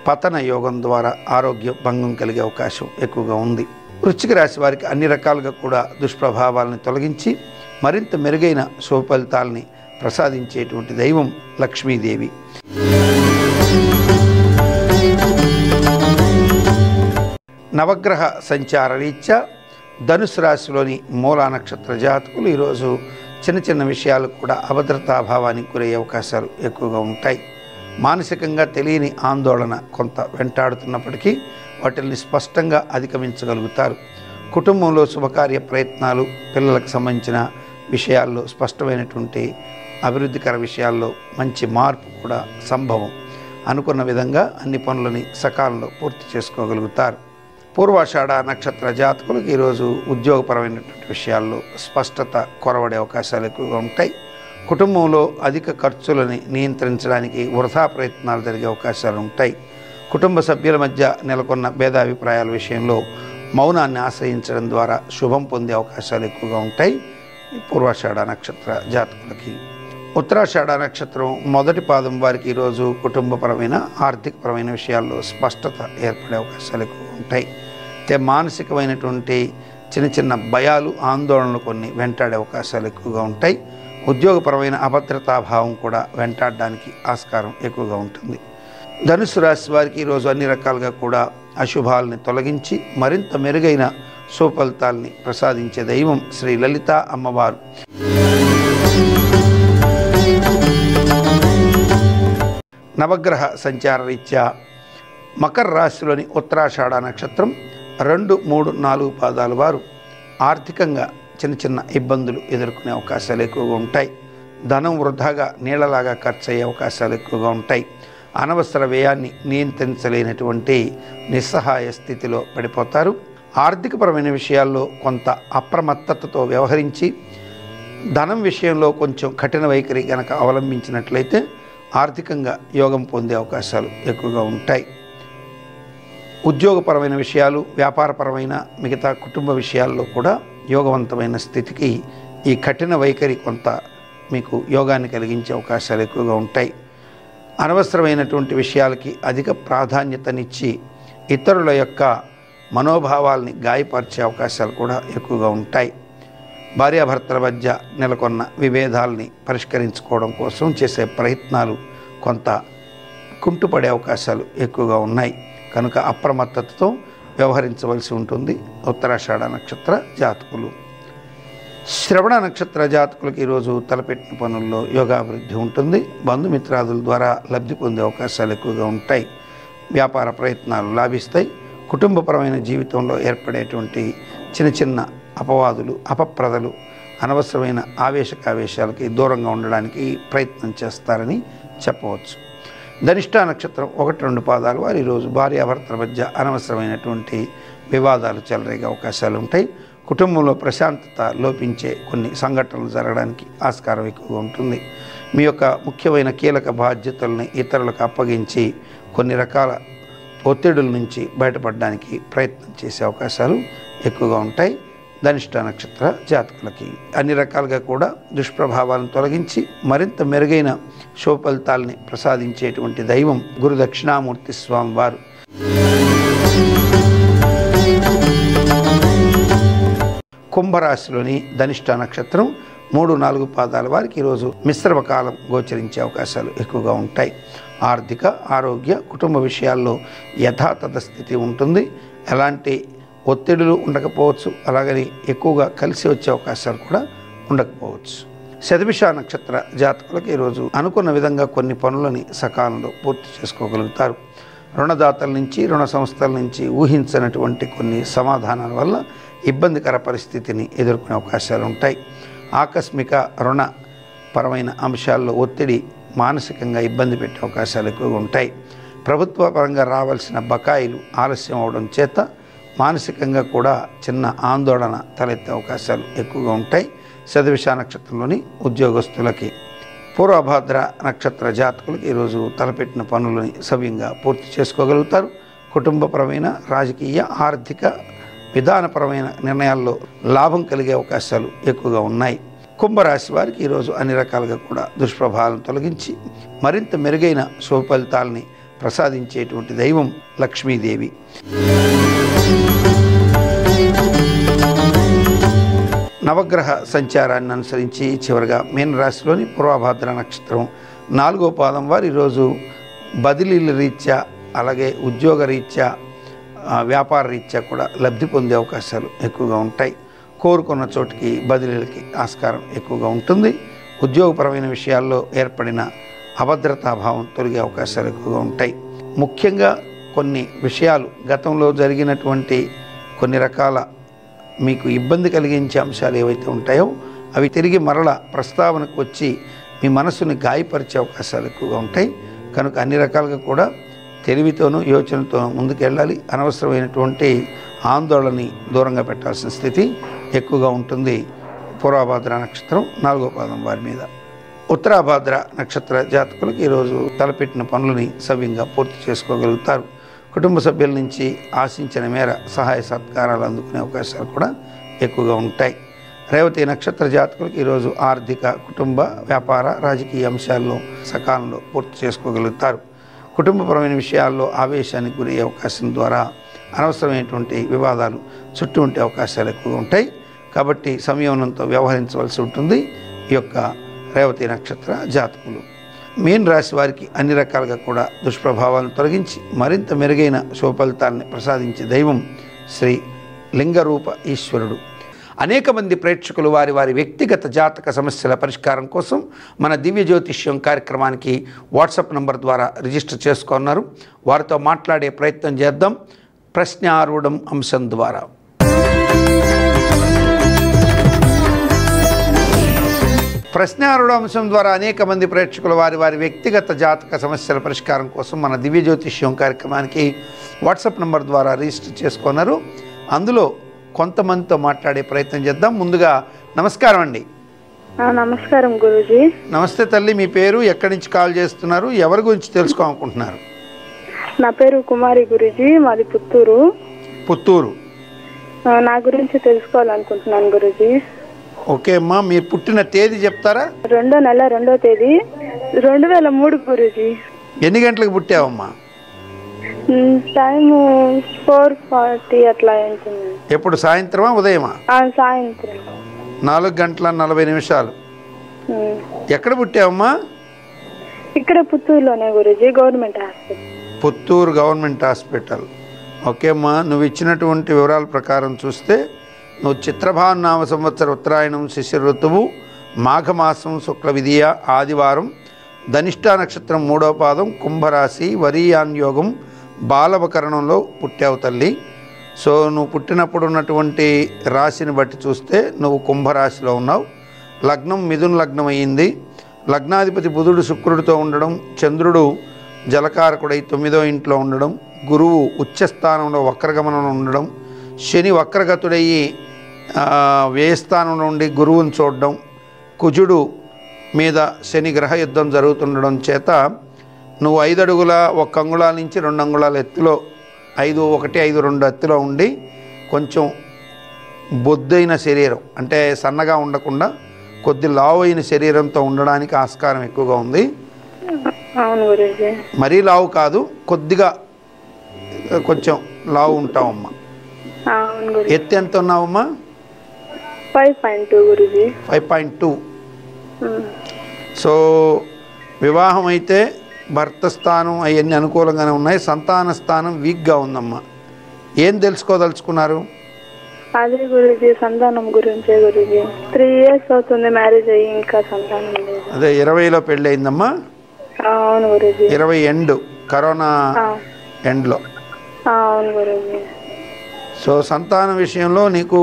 పతన యోగం ద్వారా ఆరోగ్య భంగం కలిగే అవకాశం ఎక్కువగా ఉంది. వృశ్చిక రాశి వారికి అన్ని రకాలుగా కూడా దుష్ప్రభావాలను తొలగించి మరింత మెరుగైన శుభ ఫలితాలని ప్రసాదించేటువంటి దైవం లక్ష్మీదేవి. నవగ్రహ సంచార రీత్యా ధనుసు రాశిలోని మూలా నక్షత్ర జాతకులు ఈరోజు చిన్న విషయాలు కూడా అభద్రతాభావానికి గురయ్యే అవకాశాలు ఎక్కువగా ఉంటాయి. మానసికంగా తెలియని ఆందోళన కొంత వెంటాడుతున్నప్పటికీ వాటిని స్పష్టంగా అధిగమించగలుగుతారు. కుటుంబంలో శుభకార్య ప్రయత్నాలు, పిల్లలకు సంబంధించిన విషయాల్లో స్పష్టమైనటువంటి అభివృద్ధికర విషయాల్లో మంచి మార్పు కూడా సంభవం. అనుకున్న విధంగా అన్ని పనులని సకాలంలో పూర్తి చేసుకోగలుగుతారు. పూర్వాషాఢ నక్షత్ర జాతకులకు ఈరోజు ఉద్యోగపరమైనటువంటి విషయాల్లో స్పష్టత కొరవడే అవకాశాలు ఎక్కువగా ఉంటాయి. కుటుంబంలో అధిక ఖర్చులని నియంత్రించడానికి వృధా ప్రయత్నాలు జరిగే అవకాశాలు ఉంటాయి. కుటుంబ సభ్యుల మధ్య నెలకొన్న భేదాభిప్రాయాల విషయంలో మౌనాన్ని ఆశ్రయించడం ద్వారా శుభం పొందే అవకాశాలు ఎక్కువగా ఉంటాయి పూర్వాషాఢ నక్షత్ర జాతకులకి. ఉత్తరాషాఢ నక్షత్రం మొదటి పాదం వారికి ఈరోజు కుటుంబపరమైన ఆర్థికపరమైన విషయాల్లో స్పష్టత ఏర్పడే అవకాశాలు ఎక్కువగా ఉంటాయి. మానసికమైనటువంటి చిన్న చిన్న భయాలు ఆందోళనలు కొన్ని వెంటాడే అవకాశాలు ఎక్కువగా ఉంటాయి. ఉద్యోగపరమైన అభద్రతాభావం కూడా వెంటాడడానికి ఆస్కారం ఎక్కువగా ఉంటుంది. ధనుసు రాశి వారికి ఈరోజు అన్ని రకాలుగా కూడా అశుభాలని తొలగించి మరింత మెరుగైన సుఫలితాలని ప్రసాదించే దైవం శ్రీ లలిత అమ్మవారు. నవగ్రహ సంచార రీత్యా మకర రాశిలోని ఉత్తరాషాఢ నక్షత్రం 2, 3, 4 పాదాల వారు ఆర్థికంగా చిన్న చిన్న ఇబ్బందులు ఎదుర్కొనే అవకాశాలు ఎక్కువగా ఉంటాయి. ధనం వృధాగా నీళ్లలాగా ఖర్చు అయ్యే అవకాశాలు ఎక్కువగా ఉంటాయి. అనవసర వ్యయాన్ని నియంత్రించలేనటువంటి నిస్సహాయ స్థితిలో పడిపోతారు. ఆర్థికపరమైన విషయాల్లో కొంత అప్రమత్తతతో వ్యవహరించి ధనం విషయంలో కొంచెం కఠిన వైఖరి కనుక అవలంబించినట్లయితే ఆర్థికంగా యోగం పొందే అవకాశాలు ఎక్కువగా ఉంటాయి. ఉద్యోగపరమైన విషయాలు, వ్యాపారపరమైన మిగతా కుటుంబ విషయాల్లో కూడా యోగవంతమైన స్థితికి ఈ కఠిన వైఖరి కొంత మీకు యోగాన్ని కలిగించే అవకాశాలు ఎక్కువగా ఉంటాయి. అనవసరమైనటువంటి విషయాలకి అధిక ప్రాధాన్యతనిచ్చి ఇతరుల యొక్క మనోభావాల్ని గాయపరిచే అవకాశాలు కూడా ఎక్కువగా ఉంటాయి. భార్యాభర్తల మధ్య నెలకొన్న విభేదాలని పరిష్కరించుకోవడం కోసం చేసే ప్రయత్నాలు కొంత కుంటుపడే అవకాశాలు ఎక్కువగా ఉన్నాయి. కనుక అప్రమత్తతతో వ్యవహరించవలసి ఉంటుంది ఉత్తరాషాఢ నక్షత్ర జాతకులు. శ్రవణ నక్షత్ర జాతకులకు ఈరోజు తలపెట్టిన పనుల్లో యోగాభివృద్ధి ఉంటుంది. బంధుమిత్రాదుల ద్వారా లబ్ధి పొందే అవకాశాలు ఎక్కువగా ఉంటాయి. వ్యాపార ప్రయత్నాలు లాభిస్తాయి. కుటుంబపరమైన జీవితంలో ఏర్పడేటువంటి చిన్న చిన్న అపవాదులు, అపప్రదలు, అనవసరమైన ఆవేశకావేశాలకి దూరంగా ఉండడానికి ప్రయత్నం చేస్తారని చెప్పవచ్చు. ధనిష్ట నక్షత్రం 1, 2 పాదాలు వారు ఈరోజు భార్యాభర్తల మధ్య అనవసరమైనటువంటి వివాదాలు చెలరేగే అవకాశాలు ఉంటాయి. కుటుంబంలో ప్రశాంతత లోపించే కొన్ని సంఘటనలు జరగడానికి ఆస్కారం ఎక్కువగా ఉంటుంది. మీ యొక్క ముఖ్యమైన కీలక బాధ్యతల్ని ఇతరులకు అప్పగించి కొన్ని రకాల ఒత్తిడుల నుంచి బయటపడడానికి ప్రయత్నం చేసే అవకాశాలు ఎక్కువగా ఉంటాయి ధనిష్ట నక్షత్ర జాతకులకి. అన్ని రకాలుగా కూడా దుష్ప్రభావాలను తొలగించి మరింత మెరుగైన శుభఫలితాలని ప్రసాదించేటువంటి దైవం గురు దక్షిణామూర్తి స్వామి వారు. కుంభరాశిలోని ధనిష్ట నక్షత్రం 3, 4 పాదాల వారికి ఈరోజు మిశ్రమ కాలం గోచరించే అవకాశాలు ఎక్కువగా ఉంటాయి. ఆర్థిక, ఆరోగ్య, కుటుంబ విషయాల్లో యథాతథ స్థితి ఉంటుంది. ఎలాంటి ఒత్తిడులు ఉండకపోవచ్చు. అలాగని ఎక్కువగా కలిసి వచ్చే అవకాశాలు కూడా ఉండకపోవచ్చు. శతభిష నక్షత్ర జాతకులకు ఈరోజు అనుకున్న విధంగా కొన్ని పనులని సకాలంలో పూర్తి చేసుకోగలుగుతారు. రుణదాతల నుంచి, రుణ సంస్థల నుంచి ఊహించినటువంటి కొన్ని సమాధానాల వల్ల ఇబ్బందికర పరిస్థితిని ఎదుర్కొనే అవకాశాలు ఉంటాయి. ఆకస్మిక రుణ పరమైన అంశాల్లో ఒత్తిడి మానసికంగా ఇబ్బంది పెట్టే అవకాశాలు ఎక్కువగా ఉంటాయి. ప్రభుత్వ పరంగా రావాల్సిన బకాయిలు ఆలస్యం అవడం చేత మానసికంగా కూడా చిన్న ఆందోళన తలెత్తే అవకాశాలు ఎక్కువగా ఉంటాయి శతభిష నక్షత్రంలోని ఉద్యోగస్తులకి. పూర్వభాద్ర నక్షత్ర జాతకులకు ఈరోజు తలపెట్టిన పనులని సవ్యంగా పూర్తి చేసుకోగలుగుతారు. కుటుంబపరమైన, రాజకీయ, ఆర్థిక, విధానపరమైన నిర్ణయాల్లో లాభం కలిగే అవకాశాలు ఎక్కువగా ఉన్నాయి. కుంభరాశి వారికి ఈరోజు అన్ని రకాలుగా కూడా దుష్ప్రభావాలను తొలగించి మరింత మెరుగైన శుభఫలితాలని ప్రసాదించేటువంటి దైవం లక్ష్మీదేవి. నవగ్రహ సంచారాన్ని అనుసరించి చివరిగా మీనరాశిలోని పూర్వభాద్ర నక్షత్రం 4వ పాదం వారు ఈరోజు బదిలీల రీత్యా, అలాగే ఉద్యోగ రీత్యా, వ్యాపార రీత్యా కూడా లబ్ధి పొందే అవకాశాలు ఎక్కువగా ఉంటాయి. కోరుకున్న చోటికి బదిలీలకి ఆస్కారం ఎక్కువగా ఉంటుంది. ఉద్యోగపరమైన విషయాల్లో ఏర్పడిన అభద్రతాభావం తొలగే అవకాశాలు ఎక్కువగా ఉంటాయి. ముఖ్యంగా కొన్ని విషయాలు గతంలో జరిగినటువంటి కొన్ని రకాల మీకు ఇబ్బంది కలిగించే అంశాలు ఏవైతే ఉంటాయో అవి తిరిగి మరల ప్రస్తావనకు వచ్చి మీ మనసుని గాయపరిచే అవకాశాలు ఎక్కువగా ఉంటాయి. కనుక అన్ని రకాలుగా కూడా తెలివితోనూ యోచనతో ముందుకెళ్ళాలి. అనవసరమైనటువంటి ఆందోళనని దూరంగా పెట్టాల్సిన స్థితి ఎక్కువగా ఉంటుంది. పూర్వభాద్ర నక్షత్రం 4వ పాదం వారి మీద. ఉత్తరాభాద్ర నక్షత్ర జాతకులకు ఈరోజు తలపెట్టిన పనులని సవ్యంగా పూర్తి చేసుకోగలుగుతారు. కుటుంబ సభ్యుల నుంచి ఆశించిన మేర సహాయ సత్కారాలు అందుకునే అవకాశాలు కూడా ఎక్కువగా ఉంటాయి. రేవతి నక్షత్ర జాతకులకు ఈరోజు ఆర్థిక, కుటుంబ, వ్యాపార, రాజకీయ అంశాల్లో సకాలంలో పూర్తి చేసుకోగలుగుతారు. కుటుంబపరమైన విషయాల్లో ఆవేశానికి గురయ్యే అవకాశం ద్వారా అనవసరమైనటువంటి వివాదాలు చుట్టూ ఉండే అవకాశాలు ఎక్కువగా ఉంటాయి. కాబట్టి సంయమనంతో వ్యవహరించవలసి ఉంటుంది ఈ యొక్క రేవతి నక్షత్ర జాతకులు. మీన రాశి వారికి అన్ని రకాలుగా కూడా దుష్ప్రభావాలను తొలగించి మరింత మెరుగైన శుభ ఫలితాలని ప్రసాదించే దైవం శ్రీ లింగరూప ఈశ్వరుడు. అనేక మంది ప్రేక్షకులు వారి వారి వ్యక్తిగత జాతక సమస్యల పరిష్కారం కోసం మన దివ్య జ్యోతిష్యం కార్యక్రమానికి వాట్సాప్ నంబర్ ద్వారా రిజిస్టర్ చేసుకున్నారు. వారితో మాట్లాడే ప్రయత్నం చేద్దాం ప్రశ్నారూఢం అంశం ద్వారా. ప్రశ్నారూఢ అంశం ద్వారా అనేక మంది ప్రేక్షకులు వారి వారి వ్యక్తిగత జాతక సమస్యల పరిష్కారం కోసం మన దివ్య జ్యోతిష్యం కార్యక్రమానికి వాట్సాప్ నంబర్ ద్వారా రిజిస్టర్ చేసుకున్నారు. అందులో కొంతమందితో మాట్లాడే ప్రయత్నం చేద్దాం. ముందుగా నమస్కారం అండి. నమస్కారం గురూజీ. నమస్తే తల్లి, మీ పేరు, ఎక్కడి నుంచి కాల్ చేస్తున్నారు, ఎవరి గురించి తెలుసుకోవాలనుకుంటున్నారు? నా పేరు కుమారి గురూజీ, మాది పుత్తూరు. పుత్తూరు. నా గురించి తెలుసుకోవాలనుకుంటున్నాను గురూజీ. ఓకే అమ్మా, మీరు పుట్టిన తేదీ చెప్తారా? 2వ నెల 2వ తేదీ 2003 గురూజీ. ఎన్ని గంటలకు పుట్టావమ్మా? టైము 4:40 అట్లా ఉంటుంది. ఎప్పుడు, సాయంత్రమా ఉదయమా? సాయంత్రం 4:40 ఎక్కడ పుట్టావమ్మా? ఇక్కడ పుత్తూరులోనే గురూజీ, government hospital. Puttur government hospital. Okay అమ్మా, నువ్వు ఇచ్చినటువంటి వివరాల ప్రకారం చూస్తే నువ్వు చిత్రభాన్ నామ సంవత్సర ఉత్తరాయణం శిశిర ఋతువు మాఘమాసం శుక్ల విధియ ఆదివారం ధనిష్ఠా నక్షత్రం 3వ పాదం కుంభరాశి వరీయాన్యోగం బాలవకరణంలో పుట్టావు తల్లి. సో నువ్వు పుట్టినప్పుడు ఉన్నటువంటి రాశిని బట్టి చూస్తే నువ్వు కుంభరాశిలో ఉన్నావు. లగ్నం మిథున లగ్నం అయ్యింది. లగ్నాధిపతి బుధుడు శుక్రుడితో ఉండడం, చంద్రుడు జలకారకుడై 9వ ఇంట్లో ఉండడం, గురువు ఉచ్చస్థానంలో వక్రగమనంలో ఉండడం, శని వక్రగతుడయ్యి వ్యయస్థానంలో ఉండి గురువుని చూడడం, కుజుడు మీద శని గ్రహ యుద్ధం జరుగుతుండడం చేత నువ్వు 5 అడుగుల 1 అంగుళాల నుంచి 2 అంగుళాల ఎత్తులో 5'1", 5'2" ఎత్తులో ఉండి కొంచెం బొద్దైన శరీరం, అంటే సన్నగా ఉండకుండా కొద్ది లావు అయిన శరీరంతో ఉండడానికి ఆస్కారం ఎక్కువగా ఉంది. మరీ లావు కాదు, కొద్దిగా కొంచెం లావు ఉంటావమ్మా. ఎత్తు ఎంత ఉన్నావమ్మా? 5.2. సో వివాహం అయితే భర్త స్థానం అవన్నీ అనుకూలంగానే ఉన్నాయి. సంతాన స్థానం వీక్గా ఉందమ్మా. ఏం తెలుసుకోదలుచుకున్నారు? అదే గురూజీ, సంతానం గురించే గురూజీ. 3 years అవుతుంది మ్యారేజ్ అయ్యి, ఇంకా సంతానం లేదు. అదే 20లో పెళ్ళి అయిందమ్మా? అవును గురూజీ. 20 ఎండ్, కరోనా ఎండ్లో. అవును గురూజీ. సో సంతానం విషయంలో నీకు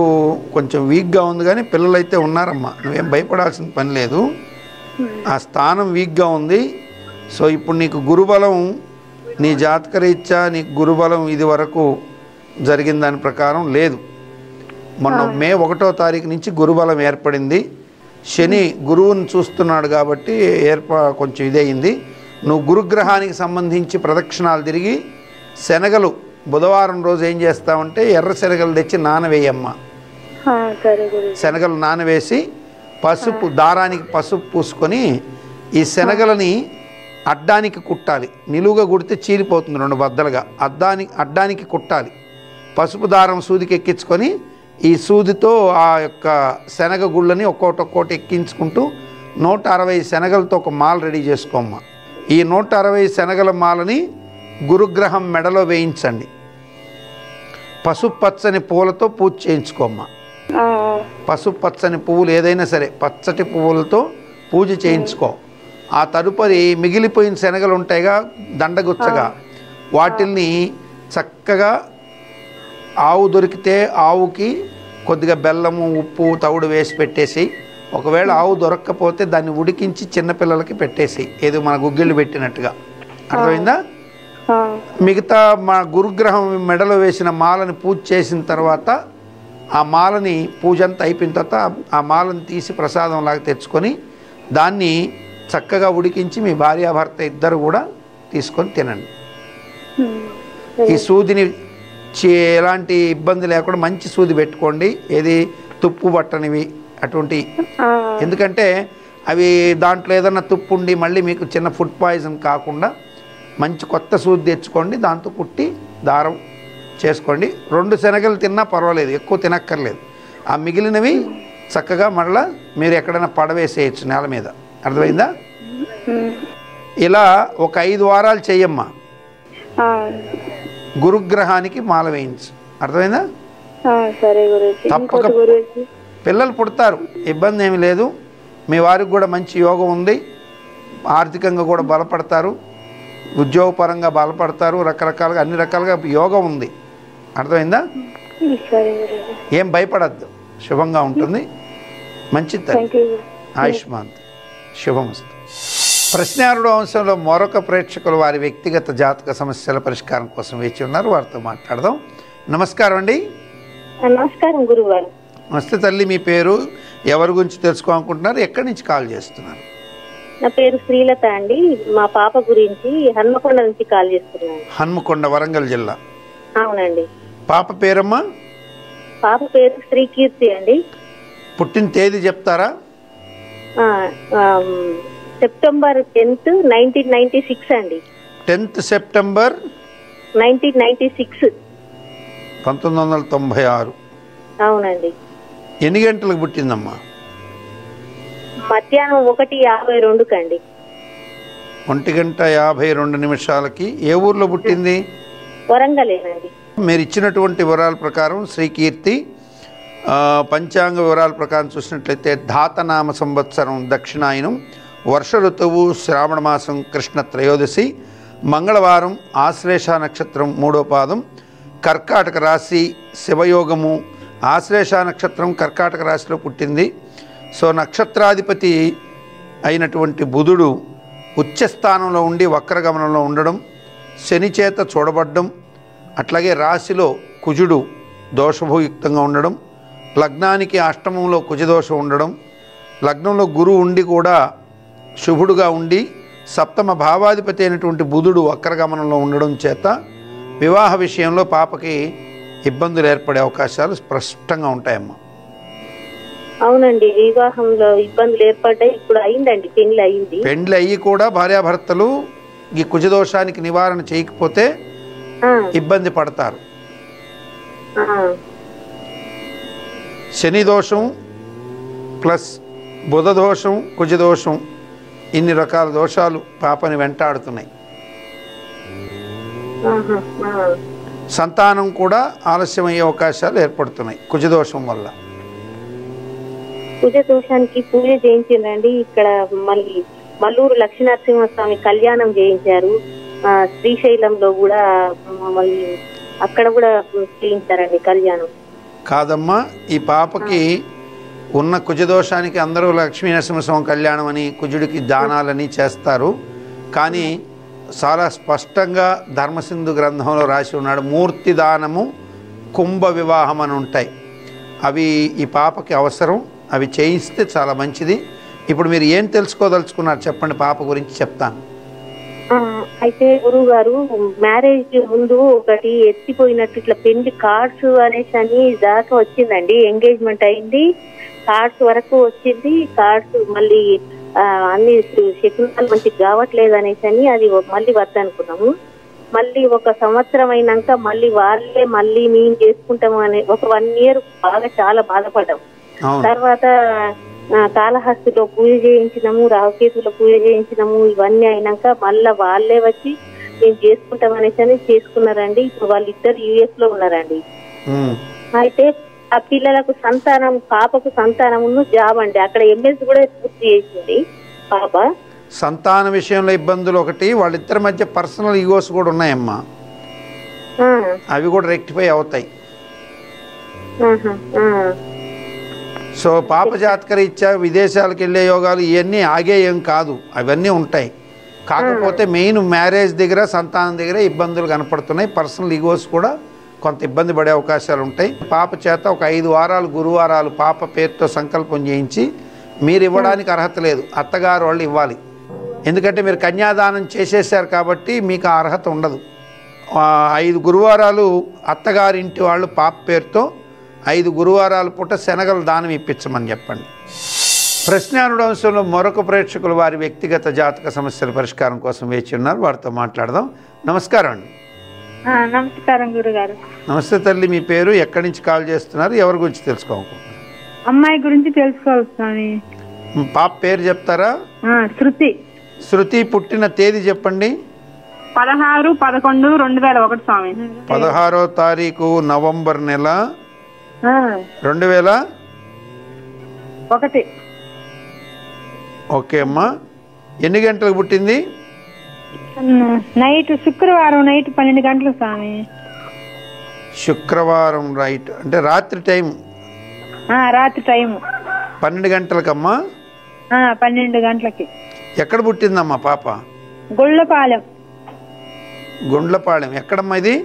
కొంచెం వీక్గా ఉంది, కానీ పిల్లలైతే ఉన్నారమ్మా, నువ్వేం భయపడాల్సిన పని లేదు. ఆ స్థానం వీక్గా ఉంది. సో ఇప్పుడు నీకు గురుబలం, నీ జాతకరీత్యా నీకు గురుబలం ఇది వరకు జరిగిన దాని ప్రకారం లేదు. మొన్న మే 1వ తారీఖు నుంచి గురుబలం ఏర్పడింది. శని గురువుని చూస్తున్నాడు కాబట్టి కొంచెం ఇదయింది. నువ్వు గురుగ్రహానికి సంబంధించి ప్రదక్షిణాలు తిరిగి శనగలు బుధవారం రోజు ఏం చేస్తావంటే ఎర్ర శనగలు తెచ్చి నానవేయమ్మా. శనగలు నానవేసి పసుపు దారానికి పసుపు పూసుకొని ఈ శనగలని అడ్డానికి కుట్టాలి. నిలువుగా కుడితే చీలిపోతుంది, 2 బద్దలుగా. అడ్డానికి కుట్టాలి. పసుపు దారం సూదికి ఎక్కించుకొని ఈ సూదితో ఆ యొక్క శనగ గుళ్ళని ఒక్కోటి ఎక్కించుకుంటూ 160 శనగలతో ఒక మాల రెడీ చేసుకోమ్మా. ఈ 160 శనగల మాలని గురుగ్రహం మెడలో వేయించండి. పసుపు పచ్చని పువ్వులతో పూజ చేయించుకోమ్మా. పసుపు పచ్చని పువ్వులు ఏదైనా సరే పచ్చటి పువ్వులతో పూజ చేయించుకో. ఆ తదుపరి మిగిలిపోయిన శనగలు ఉంటాయిగా దండగుచ్చగా, వాటిల్ని చక్కగా ఆవు దొరికితే ఆవుకి కొద్దిగా బెల్లము, ఉప్పు, తవుడు వేసి పెట్టేసి ఒకవేళ ఆవు దొరక్కపోతే దాన్ని ఉడికించి చిన్నపిల్లలకి పెట్టేసి ఏదో మన గుగ్గిళ్ళు పెట్టినట్టుగా, అర్థమైందా? మిగతా మా గురుగ్రహం మెడలో వేసిన మాలని పూజ చేసిన తర్వాత ఆ మాలని పూజ అంతా అయిపోయిన తర్వాత ఆ మాలను తీసి ప్రసాదం లాగా తెచ్చుకొని దాన్ని చక్కగా ఉడికించి మీ భార్యాభర్త ఇద్దరు కూడా తీసుకొని తినండి. ఈ సూదిని ఎలాంటి ఇబ్బంది లేకుండా మంచి సూది పెట్టుకోండి, ఏది తుప్పు పట్టనివి అటువంటి, ఎందుకంటే అవి దాంట్లో ఏదన్నా తుప్పు ఉండి మళ్ళీ మీకు చిన్న ఫుడ్ పాయిజన్ కాకుండా మంచి కొత్త సూది తెచ్చుకోండి, దాంతో కుట్టి దారం చేసుకోండి. 2 శనగలు తిన్నా పర్వాలేదు, ఎక్కువ తినక్కర్లేదు. ఆ మిగిలినవి చక్కగా మళ్ళీ మీరు ఎక్కడైనా పడవేసేయచ్చు నేల మీద, అర్థమైందా? ఇలా ఒక 5 వారాలు చెయ్యమ్మా. గురుగ్రహానికి మాల వేయించు, అర్థమైందా? తప్పక పిల్లలు పుడతారు, ఇబ్బంది ఏమి లేదు. మీ వారికి కూడా మంచి యోగం ఉంది, ఆర్థికంగా కూడా బలపడతారు, ఉద్యోగపరంగా బలపడతారు, రకరకాలుగా అన్ని రకాలుగా యోగం ఉంది, అర్థమైందా? ఏం భయపడద్దు, శుభంగా ఉంటుంది. మంచిది, ఆయుష్మాన్, శుభమస్తు. ప్రశ్నారుడు అంశంలో మరొక ప్రేక్షకులు వారి వ్యక్తిగత జాతక సమస్యల పరిష్కారం కోసం వేచి ఉన్నారు, వారితో మాట్లాడదాం. నమస్కారం అండి. నమస్కారం గురుగారు. నమస్తే తల్లి, మీ పేరు, ఎవరి గురించి తెలుసుకోవాలనుకుంటున్నారు, ఎక్కడి నుంచి కాల్ చేస్తున్నారు? నా పేరు శ్రీలత అండి. మా పాప గురించి హన్మకొండ నుంచి కాల్ చేస్తున్నాను. హన్మకొండ, వరంగల్ జిల్లా. అవునండి. పాప పేరమ్మా? పాప పేరు శ్రీకీర్తి అండి. పుట్టిన తేదీ చెప్తారా? సెప్టెంబర్ 10th, 1996 అండి. 10th September 1996. 1996. అవునండి. ఎన్ని గంటలకు పుట్టిందమ్మా? మధ్యాహ్నం 1:52 కండి. 1:52 ఏ ఊర్లో పుట్టింది? వరంగలేనండి. మీరు ఇచ్చినటువంటి వివరాల ప్రకారం శ్రీకీర్తి, పంచాంగ వివరాల ప్రకారం చూసినట్లయితే ధాతనామ సంవత్సరం దక్షిణాయనం, వర్ష ఋతువు శ్రావణ మాసం కృష్ణ త్రయోదశి, మంగళవారం ఆశ్లేష నక్షత్రం 3వ పాదం, కర్కాటక రాశి, శివయోగము. ఆశ్లేష నక్షత్రం కర్కాటక రాశిలో పుట్టింది. సో నక్షత్రాధిపతి అయినటువంటి బుధుడు ఉచ్చస్థానంలో ఉండి వక్రగమనంలో ఉండడం, శని చేత చూడబడ్డం, అట్లాగే రాశిలో కుజుడు దోషభూయుక్తంగా ఉండడం, లగ్నానికి అష్టమంలో కుజదోషం ఉండడం, లగ్నంలో గురువు ఉండి కూడా శుభుడుగా ఉండి సప్తమ భావాధిపతి అయినటువంటి బుధుడు వక్రగమనంలో ఉండడం చేత వివాహ విషయంలో పాపకి ఇబ్బందులు ఏర్పడే అవకాశాలు స్పష్టంగా ఉంటాయమ్మా. అవునండి, వివాహంలో ఇబ్బందులు ఏర్పడ్డాయి. ఇప్పుడు అయిందండి, పెళ్లి అయింది. పెండ్లి అయ్యి కూడా భార్యాభర్తలు ఈ కుజదోషానికి నివారణ చేయకపోతే ఇబ్బంది పడతారు. శని దోషం ప్లస్ బుధ దోషం, కుజదోషం, ఇన్ని రకాల దోషాలు పాపని వెంటాడుతున్నాయి. సంతానం కూడా ఆలస్యమయ్యే అవకాశాలు ఏర్పడుతున్నాయి కుజదోషం వల్ల. కుజదోషానికి పూజ చేయించిందండి. ఇక్కడ మళ్ళీ మల్లూరు లక్ష్మీనరసింహస్వామి కళ్యాణం చేయించారు. శ్రీశైలంలో కూడా మళ్ళీ అక్కడ కూడా చేయించారండి కళ్యాణం. కాదమ్మా, ఈ పాపకి ఉన్న కుజదోషానికి అందరూ లక్ష్మీ నరసింహస్వామి కళ్యాణం అని కుజుడికి దానాలని చేస్తారు. కానీ చాలా స్పష్టంగా ధర్మసింధు గ్రంథంలో రాసి ఉన్నాడు, మూర్తి దానము, కుంభ వివాహం అని ఉంటాయి. అవి ఈ పాపకి అవసరం, అవి చేయిస్తే చాలా మంచిది. ఇప్పుడు మీరు ఏం తెలుసుకోదలుచుకున్నారు చెప్పండి, పాప గురించి చెప్తాను. అయితే గురువు గారు, మ్యారేజ్ ముందు ఒకటి ఎత్తిపోయినట్టు ఇట్లా పెళ్లి కార్డ్స్ అనేసి అని దాకా వచ్చిందండి. ఎంగేజ్మెంట్ అయింది, కార్డ్స్ వరకు వచ్చింది. కార్డ్స్ మళ్ళీ అన్ని శకునాలు మంచిగా కావట్లేదు అనేసి అని అది మళ్ళీ వద్దనుకున్నాము. మళ్ళీ 1 సంవత్సరం అయినాక మళ్ళీ వాళ్ళే మళ్ళీ మేము చేసుకుంటాము అనే ఒక 1 year బాగా చాలా బాధపడ్డాం. తర్వాత కాళహస్తిలో పూజ చేయించినాము, రావుకేతులో పూజ చేయించినాము. ఇవన్నీ అయినాక మళ్ళా వాళ్ళే వచ్చి మేము చేసుకుంటాం అనేసి అని చేసుకున్నారండి. ఇప్పుడు వాళ్ళిద్దరు US లో ఉన్నారండి. అయితే ఆ పిల్లలకు సంతానం, పాపకు సంతానమును జాబ్ అండి. అక్కడ MS కూడా పూర్తి చేసింది పాప. సంతాన విషయంలో ఇబ్బందులు ఒకటి, వాళ్ళిద్దరి మధ్య పర్సనల్ ఈగోస్ కూడా ఉన్నాయమ్మా, అవి కూడా రెక్టిఫై అవుతాయి. సో పాప జాతకరీత్యా విదేశాలకు వెళ్ళే యోగాలు ఇవన్నీ ఆగే ఏం కాదు, అవన్నీ ఉంటాయి. కాకపోతే మెయిన్ మ్యారేజ్ దగ్గర సంతానం దగ్గర ఇబ్బందులు కనపడుతున్నాయి. పర్సనల్ ఈగోస్ కూడా కొంత ఇబ్బంది పడే అవకాశాలు ఉంటాయి. పాప చేత ఒక 5 వారాలు గురువారాలు పాప పేరుతో సంకల్పం చేయించి, మీరు ఇవ్వడానికి అర్హత లేదు, అత్తగారు వాళ్ళు ఇవ్వాలి. ఎందుకంటే మీరు కన్యాదానం చేసేసారు కాబట్టి మీకు ఆ అర్హత ఉండదు. 5 గురువారాలు అత్తగారింటి వాళ్ళు పాప పేరుతో 5 గురువారాల పూట శనగలు దానం ఇప్పించమని చెప్పండి. ప్రశ్నానుడు అంశంలో మరొక ప్రేక్షకులు వారి వ్యక్తిగత జాతక సమస్యల పరిష్కారం కోసం వేచి ఉన్నారు. వారితో మాట్లాడదాం. నమస్కారం అండి. నమస్కారం గురుగారు. నమస్తే తల్లి, మీ పేరు, ఎక్కడి నుంచి కాల్ చేస్తున్నారు, ఎవరి గురించి తెలుసుకోవాలనుకుంటున్నారు? అమ్మాయి గురించి తెలుసుకోవాలి. పాప పేరు చెప్తారా? శృతి. శృతి పుట్టిన తేదీ చెప్పండి. 16/11/2001 స్వామి. 16వ తారీఖు నవంబర్ నెల 2001. ఓకే అమ్మా. ఎన్ని గంటలకు పుట్టింది? నైట్ శుక్రవారం నైట్ 12 గంటలు స్వామి. శుక్రవారం రైట్, అంటే రాత్రి టైం. రాత్రి టైం 12 గంటలకమ్మా. 12 గంటలకి. ఎక్కడ పుట్టిందమ్మా పాప? గుళ్ళపాలెం. గుండ్లపాలెం ఎక్కడమ్మా ఇది?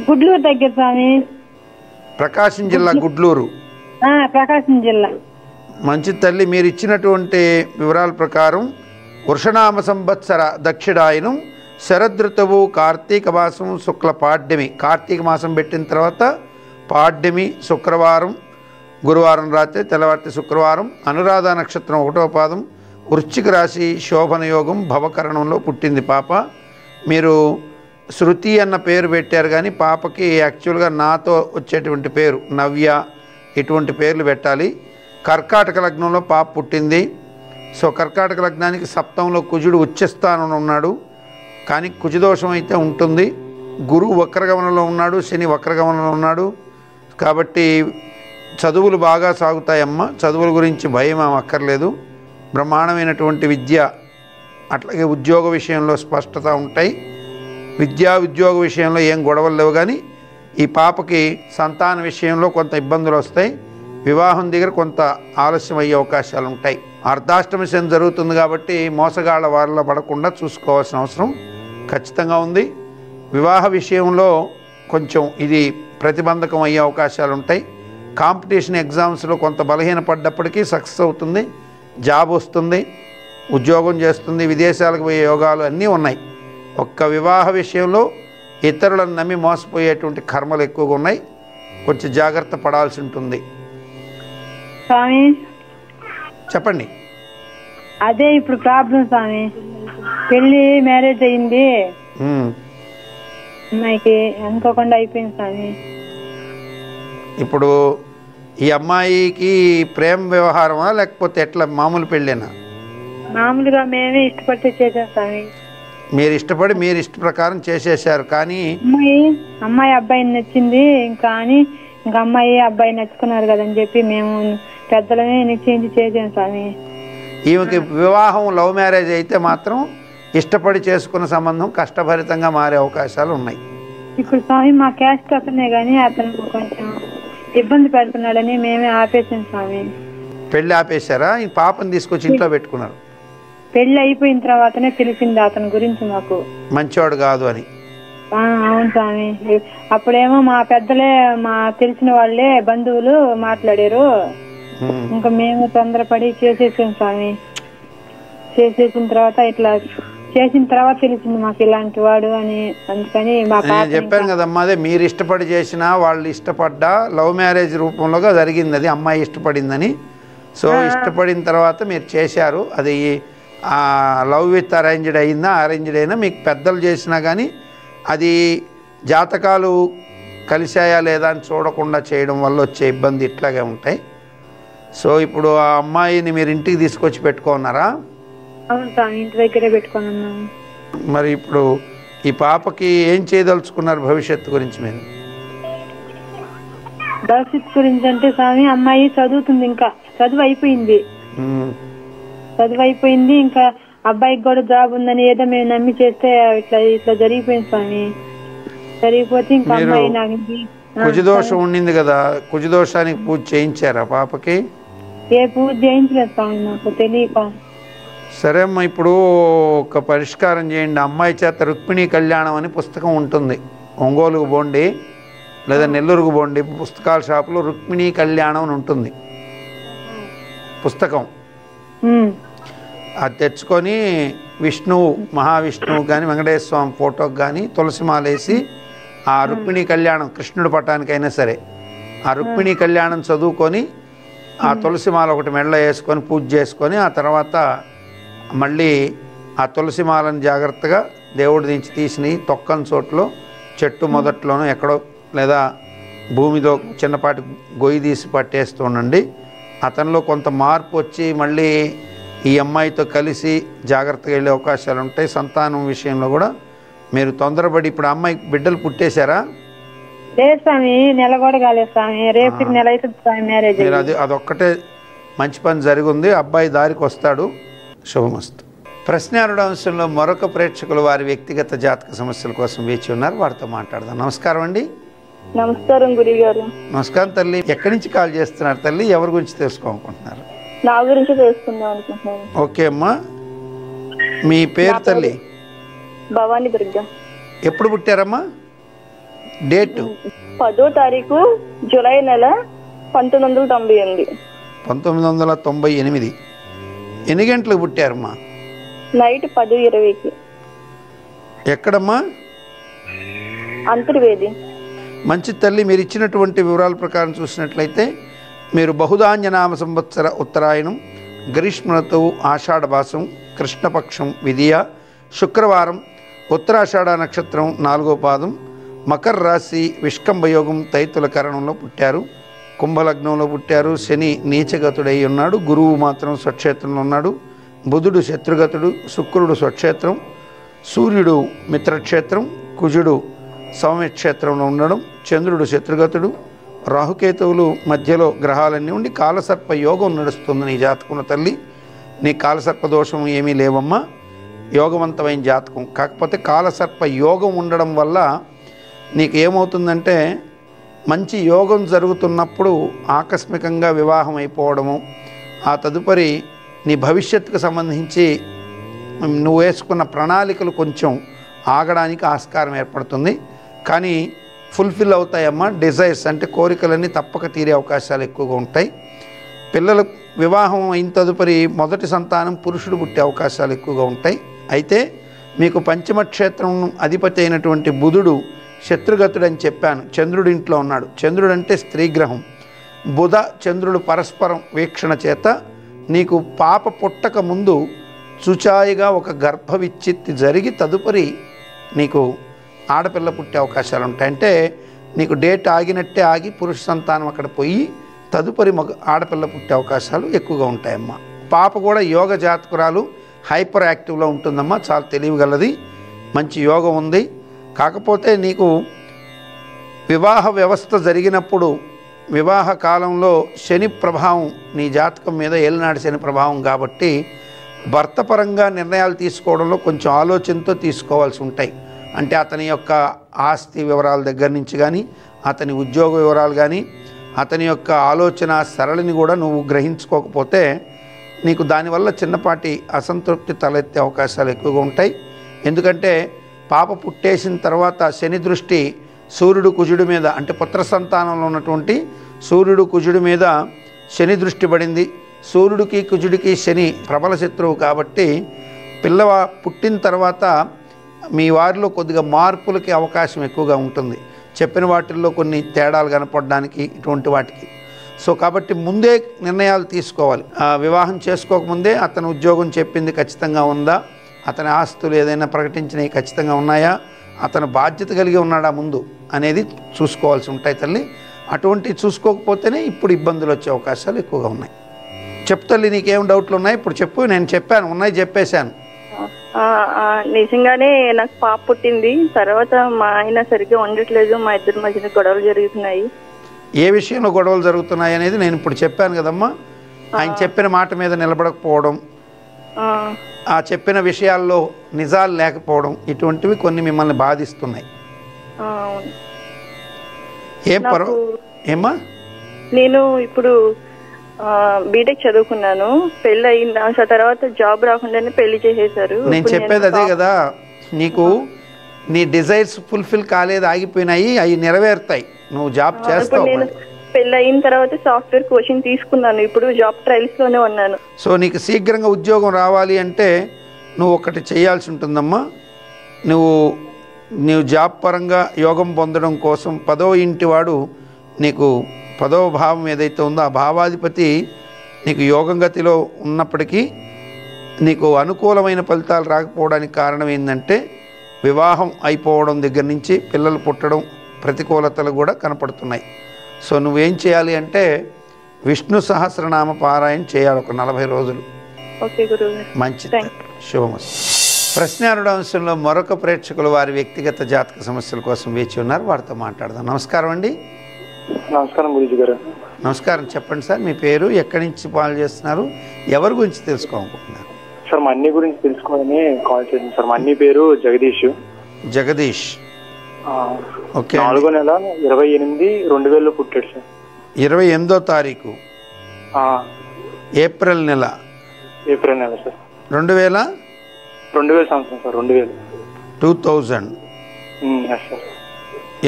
గుడ్లూరు దగ్గర స్వామి. ప్రకాశం జిల్లా గుడ్లూరు. ప్రకాశం జిల్లా. మంచి తల్లి, మీరు ఇచ్చినటువంటి వివరాల ప్రకారం వృషనామ సంవత్సర దక్షిణాయనం శరదృతువు కార్తీక మాసం శుక్ల పాడ్యమి. కార్తీక మాసం పెట్టిన తర్వాత పాడ్యమి శుక్రవారం, గురువారం రాత్రి, తెల్లవారితే శుక్రవారం, అనురాధ నక్షత్రం 1వ పాదం, వృశ్చిక రాశి, శోభన యోగం, భవకరణంలో పుట్టింది పాప. మీరు శృతి అన్న పేరు పెట్టారు, కానీ పాపకి యాక్చువల్గా నాతో వచ్చేటువంటి పేరు నవ్య, ఇటువంటి పేర్లు పెట్టాలి. కర్కాటక లగ్నంలో పాప పుట్టింది. సో కర్కాటక లగ్నానికి సప్తంలో కుజుడు ఉచ్చస్థానంలో ఉన్నాడు, కానీ కుజదోషం అయితే ఉంటుంది. గురువు వక్రగమనంలో ఉన్నాడు, శని వక్రగమనంలో ఉన్నాడు. కాబట్టి చదువులు బాగా సాగుతాయమ్మ, చదువుల గురించి భయం అక్కర్లేదు. బ్రహ్మాండమైనటువంటి విద్య, అట్లాగే ఉద్యోగ విషయంలో స్పష్టత ఉంటాయి. ఉద్యోగ విషయంలో ఏం గొడవలు లేవు, కానీ ఈ పాపకి సంతాన విషయంలో కొంత ఇబ్బందులు వస్తాయి. వివాహం దగ్గర కొంత ఆలస్యం అయ్యే అవకాశాలు ఉంటాయి. అర్ధాష్టమి శని జరుగుతుంది కాబట్టి మోసగాళ్ల వారిలో పడకుండా చూసుకోవాల్సిన అవసరం ఖచ్చితంగా ఉంది. వివాహ విషయంలో కొంచెం ఇది ప్రతిబంధకం అయ్యే అవకాశాలు ఉంటాయి. కాంపిటీషన్ ఎగ్జామ్స్లో కొంత బలహీనపడ్డప్పటికీ సక్సెస్ అవుతుంది, జాబ్ వస్తుంది, ఉద్యోగం చేస్తుంది, విదేశాలకు పోయే యోగాలు అన్నీ ఉన్నాయి. ఒక్క వివాహ విషయంలో ఇతరులను నమ్మి మోసపోయేటువంటి కర్మలు ఎక్కువగా ఉన్నాయి, కొంచెం జాగ్రత్త పడాల్సి ఉంటుంది. స్వామి చెప్పండి. అదే ఇప్పుడు ప్రాబ్లం స్వామి. పెళ్లి మ్యారేజ్ అయింది, అమ్మాయికి అనుకోకుండా అయిపోయింది స్వామి. ఇప్పుడు ఈ అమ్మాయికి ప్రేమ వ్యవహారమా లేకపోతే ఎట్లా, మామూలు పెళ్ళేనా? మామూలుగా మేమే ఇష్టపడితే చేసాం స్వామి. మీరు ఇష్టపడి మీరు ఇష్ట ప్రకారం చేసేసారు, కానీ అమ్మాయి అబ్బాయిని నచ్చింది. ఇంకా అమ్మాయి అబ్బాయి నచ్చుకున్నారు కదని చెప్పి మేము పెద్దలమే నిశ్చయించి చేసాం స్వామి. ఈమెకి వివాహం లవ్ మ్యారేజ్ అయితే మాత్రం ఇష్టపడి చేసుకున్న సంబంధం కష్టభరితంగా మారే అవకాశాలు ఉన్నాయి. ఇప్పుడు స్వామి మా క్యాస్ట్ అతనే గాని అతను కొంచెం ఇబ్బంది పెడుతున్నాడని మేమే ఆపేసాం స్వామి. పెళ్లి ఆపేశారా? ఈ పాపని తీసుకొచ్చి ఇంట్లో పెట్టుకున్నారు? పెళ్లి అయిపోయిన తర్వాతనే తెలిసింది అతని గురించి మాకు, మంచివాడు కాదు అని. అవును స్వామి. అప్పుడేమో మా పెద్దలే, మా తెలిసిన వాళ్ళే బంధువులు మాట్లాడారు. ఇంకా మేము తొందరపడి చేసేసాం స్వామి. చేసేసిన తర్వాత ఇట్లా చేసిన తర్వాత తెలిసింది మాకు ఇలాంటి వాడు అని. అందుకని మా నేను చెప్పాను కదమ్మా, అదే మీరు ఇష్టపడి చేసినా వాళ్ళు ఇష్టపడ్డా లవ్ మ్యారేజ్ రూపంలోగా జరిగింది, అది అమ్మాయి ఇష్టపడిందని. సో ఇష్టపడిన తర్వాత మీరు చేశారు, అది లవ్ విత్ అరేంజ్డ్ అయిందా అరేంజ్డ్ అయినా మీకు పెద్దలు చేసినా కానీ అది జాతకాలు కలిశాయా లేదా అని చూడకుండా చేయడం వల్ల వచ్చే ఇబ్బంది ఇట్లాగే ఉంటాయి. సో ఇప్పుడు ఆ అమ్మాయిని మీరు ఇంటికి తీసుకొచ్చి పెట్టుకున్నారా? అవును స్వామి, ఇంటి దగ్గరే పెట్టుకున్నాము. మరి ఇప్పుడు ఈ పాపకి ఏం చేయదలుచుకున్నారు భవిష్యత్తు గురించి? మీరు భవిష్యత్తు గురించి అంటే స్వామి, అమ్మాయి చదువుతుంది, ఇంకా చదువు అయిపోయింది. ఇంకా అబ్బాయికి కూడా జాబ్ ఉందని ఏదో మేము నమ్మి చేస్తే ఇట్లా జరిగిపోయింది స్వామి. జరిగిపోతే ఇంకా అమ్మాయి నాకు కుజదోషం ఉండింది కదా, కుజదోషానికి పూజ చేయించారా పాపకి? ఏ పూజ చేయించలేదు స్వామి, నాకు తెలియక. సరే అమ్మా, ఇప్పుడు ఒక పరిష్కారం చేయండి. అమ్మాయి చేత రుక్మిణీ కళ్యాణం అని పుస్తకం ఉంటుంది. ఒంగోలుకు పోండి లేదా నెల్లూరుకు పోండి, పుస్తకాల షాపులో రుక్మిణీ కళ్యాణం అని ఉంటుంది పుస్తకం. అది తెచ్చుకొని విష్ణువు, మహావిష్ణువు కానీ వెంకటేశ్వర స్వామి ఫోటోకి కానీ తులసిమాలేసి ఆ రుక్మిణీ కళ్యాణం, కృష్ణుడి పటానికైనా సరే ఆ రుక్మిణీ కళ్యాణం చదువుకొని ఆ తులసిమాల ఒకటి మెడలో వేసుకొని పూజ చేసుకొని ఆ తర్వాత మళ్ళీ ఆ తులసిమాలను జాగ్రత్తగా దేవుడి నుంచి తీసి తొక్కని చోట్లో చెట్టు మొదట్లోనూ ఎక్కడో లేదా భూమిలో చిన్నపాటి గొయ్యి తీసి పట్టేస్తూ ఉండండి. అతనిలో కొంత మార్పు వచ్చి మళ్ళీ ఈ అమ్మాయితో కలిసి జాగ్రత్తగా వెళ్ళే అవకాశాలు ఉంటాయి. సంతానం విషయంలో కూడా మీరు తొందరపడి, ఇప్పుడు అమ్మాయికి బిడ్డలు పుట్టేశారా? లేదు స్వామి, నెల కూడా కాలేదు స్వామి, రేపు నెల అవుతుంది స్వామి మ్యారేజ్. మీరు అదొక్కటే మంచి పని జరిగింది. అబ్బాయి దారికి వస్తాడు. శుభమస్తు. ప్రశ్నారుడు అంశంలో మరొక ప్రేక్షకులు వారి వ్యక్తిగత జాతక సమస్యల కోసం వేచి ఉన్నారు. వారితో మాట్లాడదాం. నమస్కారం అండి. నమస్కారం గురువు గారు. నమస్కారం తల్లి. ఎక్కడి నుంచి కాల్ చేస్తున్నారు తల్లి? ఎవరి గురించి తెలుసుకోవాలనుకుంటున్నారు? నా గురించి తెలుసుకుందాం అనుకుంటున్నాను. ఓకే అమ్మా, మీ పేరు తల్లి? భవానీ దుర్గా. ఎప్పుడు పుట్టారమ్మా? డేటు? 10వ తారీఖు జూలై నెల 1998. 1998. ఎన్ని గంటలకు పుట్టారమ్మా? నైట్ 10:20కి. ఎక్కడమ్మా? అంతర్వేది. మంచి తల్లి, మీరు ఇచ్చినటువంటి వివరాల ప్రకారం చూసినట్లయితే మీరు బహుధాన్యనామ సంవత్సర ఉత్తరాయణం, గ్రీష్మ ఋతువు ఆషాఢమాసం, కృష్ణపక్షం విధియ, శుక్రవారం, ఉత్తరాషాఢ నక్షత్రం 4వ పాదం, మకర రాశి, విష్కంభయోగం, తైతుల కరణంలో పుట్టారు. కుంభలగ్నంలో పుట్టారు. శని నీచగతుడై ఉన్నాడు. గురువు మాత్రం స్వక్షేత్రంలో ఉన్నాడు. బుధుడు శత్రుగతుడు, శుక్రుడు స్వక్షేత్రం, సూర్యుడు మిత్రక్షేత్రం, కుజుడు సౌమ్యక్షేత్రంలో ఉండడం, చంద్రుడు శత్రుగతుడు, రాహుకేతువులు మధ్యలో గ్రహాలన్నీ ఉండి కాలసర్ప యోగం నడుస్తుంది నీ జాతకంలో తల్లి. నీ కాలసర్ప దోషం ఏమీ లేవమ్మా, యోగవంతమైన జాతకం. కాకపోతే కాలసర్ప యోగం ఉండడం వల్ల నీకు ఏమవుతుందంటే మంచి యోగం జరుగుతున్నప్పుడు ఆకస్మికంగా వివాహం అయిపోవడము, ఆ తదుపరి నీ భవిష్యత్తుకు సంబంధించి నువ్వు వేసుకున్న ప్రణాళికలు కొంచెం ఆగడానికి ఆస్కారం ఏర్పడుతుంది. కానీ ఫుల్ఫిల్ అవుతాయమ్మా. డిజైర్స్ అంటే కోరికలన్నీ తప్పక తీరే అవకాశాలు ఎక్కువగా ఉంటాయి. పిల్లల వివాహం అయిన తదుపరి మొదటి సంతానం పురుషుడు పుట్టే అవకాశాలు ఎక్కువగా ఉంటాయి. అయితే మీకు పంచమక్షేత్రం అధిపతి అయినటువంటి బుధుడు శత్రుగతుడు అని చెప్పాను. చంద్రుడి ఇంట్లో ఉన్నాడు. చంద్రుడు అంటే స్త్రీగ్రహం. బుధ చంద్రుడు పరస్పరం వీక్షణ చేత నీకు పాప పుట్టక ముందు చుచాయిగా ఒక గర్భ విచ్ఛిత్తి జరిగి తదుపరి నీకు ఆడపిల్ల పుట్టే అవకాశాలు ఉంటాయి. అంటే నీకు డేట్ ఆగినట్టే ఆగి పురుష సంతానం అక్కడ పోయి తదుపరి ఆడపిల్ల పుట్టే అవకాశాలు ఎక్కువగా ఉంటాయమ్మా. పాప కూడా యోగ జాతకురాలు, హైపర్ యాక్టివ్లో ఉంటుందమ్మా. చాలా తెలివిగలది, మంచి యోగం ఉంది. కాకపోతే నీకు వివాహ వ్యవస్థ జరిగినప్పుడు వివాహ కాలంలో శని ప్రభావం నీ జాతకం మీద ఏలినాటి శని ప్రభావం కాబట్టి భర్త పరంగా నిర్ణయాలు తీసుకోవడంలో కొంచెం ఆలోచనతో తీసుకోవాల్సి ఉంటాయి. అంటే అతని యొక్క ఆస్తి వివరాల దగ్గర నుంచి కానీ, అతని ఉద్యోగ వివరాలు కానీ, అతని యొక్క ఆలోచన సరళిని కూడా నువ్వు గ్రహించుకోకపోతే నీకు దానివల్ల చిన్నపాటి అసంతృప్తి తలెత్తే అవకాశాలు ఎక్కువగా ఉంటాయి. ఎందుకంటే పాప పుట్టేసిన తర్వాత శని దృష్టి సూర్యుడు కుజుడి మీద, అంటే పుత్ర సంతానంలో ఉన్నటువంటి సూర్యుడు కుజుడి మీద శని దృష్టి పడింది. సూర్యుడికి కుజుడికి శని ప్రబల శత్రువు కాబట్టి పుట్టిన తర్వాత మీ వారిలో కొద్దిగా మార్పులకి అవకాశం ఎక్కువగా ఉంటుంది. చెప్పిన వాటిల్లో కొన్ని తేడాలు కనపడడానికి ఇటువంటి వాటికి. సో కాబట్టి ముందే నిర్ణయాలు తీసుకోవాలి. వివాహం చేసుకోకముందే అతని ఉద్యోగం చెప్పింది ఖచ్చితంగా ఉందా, అతని ఆస్తులు ఏదైనా ప్రకటించినవి ఖచ్చితంగా ఉన్నాయా, అతను బాధ్యత కలిగి ఉన్నాడా ముందు అనేది చూసుకోవాల్సి ఉంటాయి తల్లి. అటువంటి చూసుకోకపోతేనే ఇప్పుడు ఇబ్బందులు వచ్చే అవకాశాలు ఎక్కువగా ఉన్నాయి. చెప్పు తల్లి, నీకేం డౌట్లు ఉన్నాయి ఇప్పుడు చెప్పు. నేను చెప్పాను, ఉన్నాయి చెప్పేశాను. నిజంగానే నాకు పాప పుట్టింది. తర్వాత మా ఆయన సరిగ్గా ఉండట్లేదు, మా ఇద్దరి మధ్యన గొడవలు జరుగుతున్నాయి. ఏ విషయంలో గొడవలు జరుగుతున్నాయి అనేది నేను ఇప్పుడు చెప్పాను కదమ్మా. ఆయన చెప్పిన మాట మీద నిలబడకపోవడం, ఆ చెప్పిన విషయాల్లో నిజాలు లేకపోవడం, ఇటువంటివి కొన్ని మిమ్మల్ని బాధిస్తున్నాయి. ఏం ఏమ్మా? నేను ఇప్పుడు బీటెక్ చదువుకున్నాను, పెళ్ళి అయింది. ఆ తర్వాత జాబ్ రాకుండానే పెళ్లి చేసేసారు. నేను చెప్పేది అదే కదా, నీకు నీ డిజైర్స్ ఫుల్ఫిల్ కాలేదు, ఆగిపోయినాయి, అవి నెరవేరుతాయి, నువ్వు జాబ్ చేస్తావు. నేను పెళ్ళి అయిన తర్వాత సాఫ్ట్వేర్ కోచింగ్ తీసుకున్నాను, ఇప్పుడు జాబ్ ట్రయల్స్ లోనే ఉన్నాను. సో నీకు శీఘ్రంగా ఉద్యోగం రావాలి అంటే నువ్వు ఒకటి చేయాల్సి ఉంటుందమ్మా. నువ్వు జాబ్ పరంగా యోగం పొందడం కోసం 10వ ఇంటివాడు నీకు 10వ భావం ఏదైతే ఉందో ఆ భావాధిపతి నీకు యోగం గతిలో ఉన్నప్పటికీ నీకు అనుకూలమైన ఫలితాలు రాకపోవడానికి కారణం ఏంటంటే వివాహం అయిపోవడం దగ్గర నుంచి పిల్లలు పుట్టడం ప్రతికూలతలు కూడా కనపడుతున్నాయి. సో నువ్వేం చేయాలి అంటే విష్ణు సహస్రనామ పారాయణ చేయాలి ఒక 40 రోజులు. ఓకే గురువు. మంచిది, శుభమస్తు. ప్రశ్నారుడు అంశంలో మరొక ప్రేక్షకులు వారి వ్యక్తిగత జాతక సమస్యల కోసం వేచి ఉన్నారు, వారితో మాట్లాడదాం. నమస్కారం అండి. నమస్కారం గురుజీ గారు. నమస్కారం, చెప్పండి సార్, మీ పేరు, ఎక్కడి నుంచి కాల్ చేస్తున్నారు, ఎవరి గురించి తెలుసుకోవాలనుకుంటున్నారు? సార్ మా అన్ని గురించి తెలుసుకోవాలని కాల్ చేసింది సార్. మా అన్ని పేరు జగదీష్. జగదీష్, ఓకే. 4వ నెల 28/2000 పుట్టాడు సార్. 28వ తారీఖు ఏప్రిల్ నెల సార్. 2000 సంవత్సరం సార్. 2000 సార్.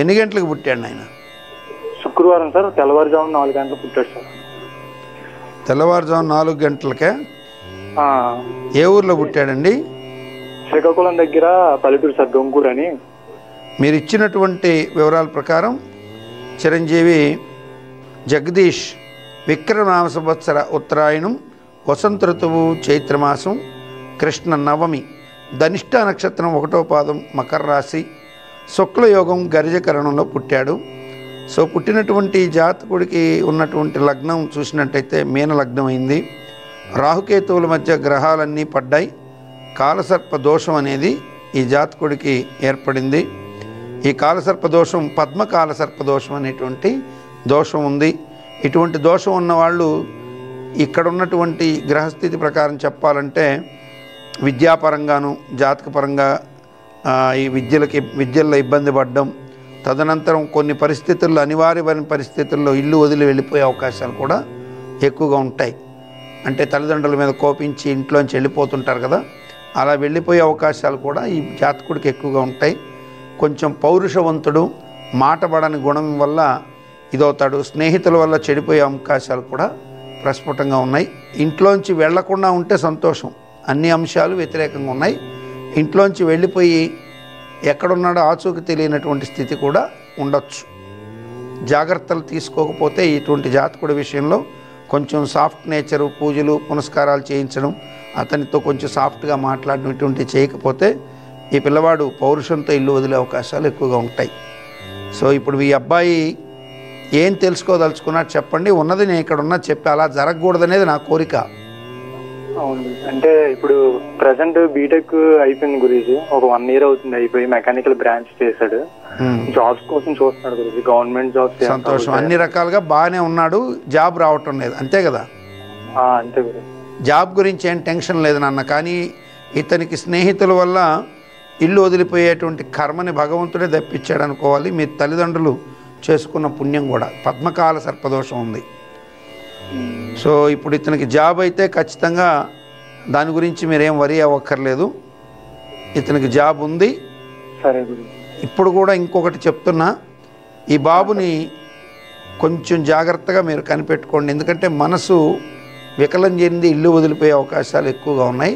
ఎన్ని గంటలకు పుట్టాడు ఆయన? శుక్రవారం సార్, తెల్లవారుజామున 4 గంటలకు పుట్టాడు సార్. తెల్లవారుజాము 4 గంటలకే? ఏ ఊర్లో పుట్టాడండి? శ్రీకాకుళం దగ్గర పల్లెటూరు సార్, డొంకూరు అని. మీరు ఇచ్చినటువంటి వివరాల ప్రకారం చిరంజీవి జగదీష్ విక్రమనామ సంవత్సర ఉత్తరాయణం, వసంత ఋతువు చైత్రమాసం, కృష్ణ నవమి, ధనిష్ట నక్షత్రం 1వ పాదం, మకర రాశి, శుక్లయోగం గరిజకరణంలో పుట్టాడు. సో పుట్టినటువంటి జాతకుడికి ఉన్నటువంటి లగ్నం చూసినట్టయితే మీన లగ్నం అయింది. రాహుకేతువుల మధ్య గ్రహాలన్నీ పడ్డాయి. కాలసర్ప దోషం అనేది ఈ జాతకుడికి ఏర్పడింది. ఈ కాలసర్ప దోషం పద్మకాలసర్ప దోషం అనేటువంటి దోషం ఉంది. ఇటువంటి దోషం ఉన్నవాళ్ళు ఇక్కడ ఉన్నటువంటి గ్రహస్థితి ప్రకారం చెప్పాలంటే విద్యాపరంగాను జాతకపరంగా ఈ విద్యల్లో ఇబ్బంది పడడం, తదనంతరం కొన్ని పరిస్థితుల్లో అనివార్యమైన పరిస్థితుల్లో ఇల్లు వదిలి వెళ్ళిపోయే అవకాశాలు కూడా ఎక్కువగా ఉంటాయి. అంటే తల్లిదండ్రుల మీద కోపించి ఇంట్లోంచి వెళ్ళిపోతుంటారు కదా, అలా వెళ్ళిపోయే అవకాశాలు కూడా ఈ జాతకుడికి ఎక్కువగా ఉంటాయి. కొంచెం పౌరుషవంతుడు, మాటబడని గుణం వల్ల ఇదవుతాడు. స్నేహితుల వల్ల చెడిపోయే అవకాశాలు కూడా ప్రస్ఫుటంగా ఉన్నాయి. ఇంట్లోంచి వెళ్లకుండా ఉంటే సంతోషం, అన్ని అంశాలు వ్యతిరేకంగా ఉన్నాయి. ఇంట్లోంచి వెళ్ళిపోయి ఎక్కడున్నాడో ఆచూకి తెలియనటువంటి స్థితి కూడా ఉండొచ్చు. జాగ్రత్తలు తీసుకోకపోతే ఇటువంటి జాతకుడి విషయంలో కొంచెం సాఫ్ట్ నేచరు, పూజలు పునస్కారాలు చేయించడం, అతనితో కొంచెం సాఫ్ట్గా మాట్లాడడం ఇటువంటి చేయకపోతే ఈ పిల్లవాడు పౌరుషంతో ఇల్లు వదిలే అవకాశాలు ఎక్కువగా ఉంటాయి. సో ఇప్పుడు ఈ అబ్బాయి ఏం తెలుసుకోదలుచుకున్నా చెప్పండి, ఉన్నది నేను ఇక్కడ ఉన్నా చెప్పి అలా జరగకూడదనేది నా కోరిక. అవును, అంటే ఇప్పుడు ప్రెసెంట్ బీటెక్ అయిపోయింది గురించి, ఒక 1 year అవుతుంది అయిపోయి, మెకానికల్ బ్రాంచ్ చేశాడు. జాబ్స్ కోసం చూస్తున్నాడు గురించి, గవర్నమెంట్ జాబ్స్. సంతోషం, అన్ని రకాలుగా బాగానే ఉన్నాడు, జాబ్ రావటం లేదు, అంతే కదా? అంతే గురించి. జాబ్ గురించి ఏం టెన్షన్ లేదు నాన్న. కానీ ఇతనికి స్నేహితుల వల్ల ఇల్లు వదిలిపోయేటువంటి కర్మని భగవంతుడే దప్పించాడు అనుకోవాలి. మీ తల్లిదండ్రులు చేసుకున్న పుణ్యం కూడా. పద్మకాల సర్పదోషం ఉంది. సో ఇప్పుడు ఇతనికి జాబ్ అయితే ఖచ్చితంగా దాని గురించి మీరేం వరీ అవ్వక్కర్లేదు, ఇతనికి జాబ్ ఉంది. సరే. ఇప్పుడు కూడా ఇంకొకటి చెప్తున్నా, ఈ బాబుని కొంచెం జాగ్రత్తగా మీరు కనిపెట్టుకోండి. ఎందుకంటే మనసు వికలం చెంది ఇల్లు వదిలిపోయే అవకాశాలు ఎక్కువగా ఉన్నాయి.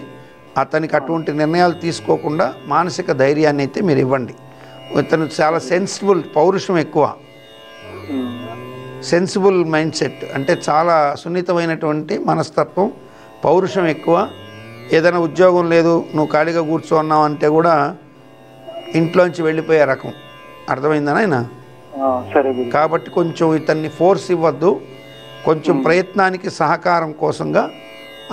అతనికి అటువంటి నిర్ణయాలు తీసుకోకుండా మానసిక ధైర్యాన్ని అయితే మీరు ఇవ్వండి. ఇతను చాలా సెన్సిబుల్, పౌరుషం ఎక్కువ, సెన్సిబుల్ మైండ్ సెట్, అంటే చాలా సున్నితమైనటువంటి మనస్తత్వం, పౌరుషం ఎక్కువ. ఏదైనా ఉద్యోగం లేదు, నువ్వు ఖాళీగా కూర్చోన్నావు అంటే కూడా ఇంట్లోంచి వెళ్ళిపోయే రకం. అర్థమైందా నాయన? కాబట్టి కొంచెం ఇతన్ని ఫోర్స్ ఇవ్వద్దు, కొంచెం ప్రయత్నానికి సహకారం కోసంగా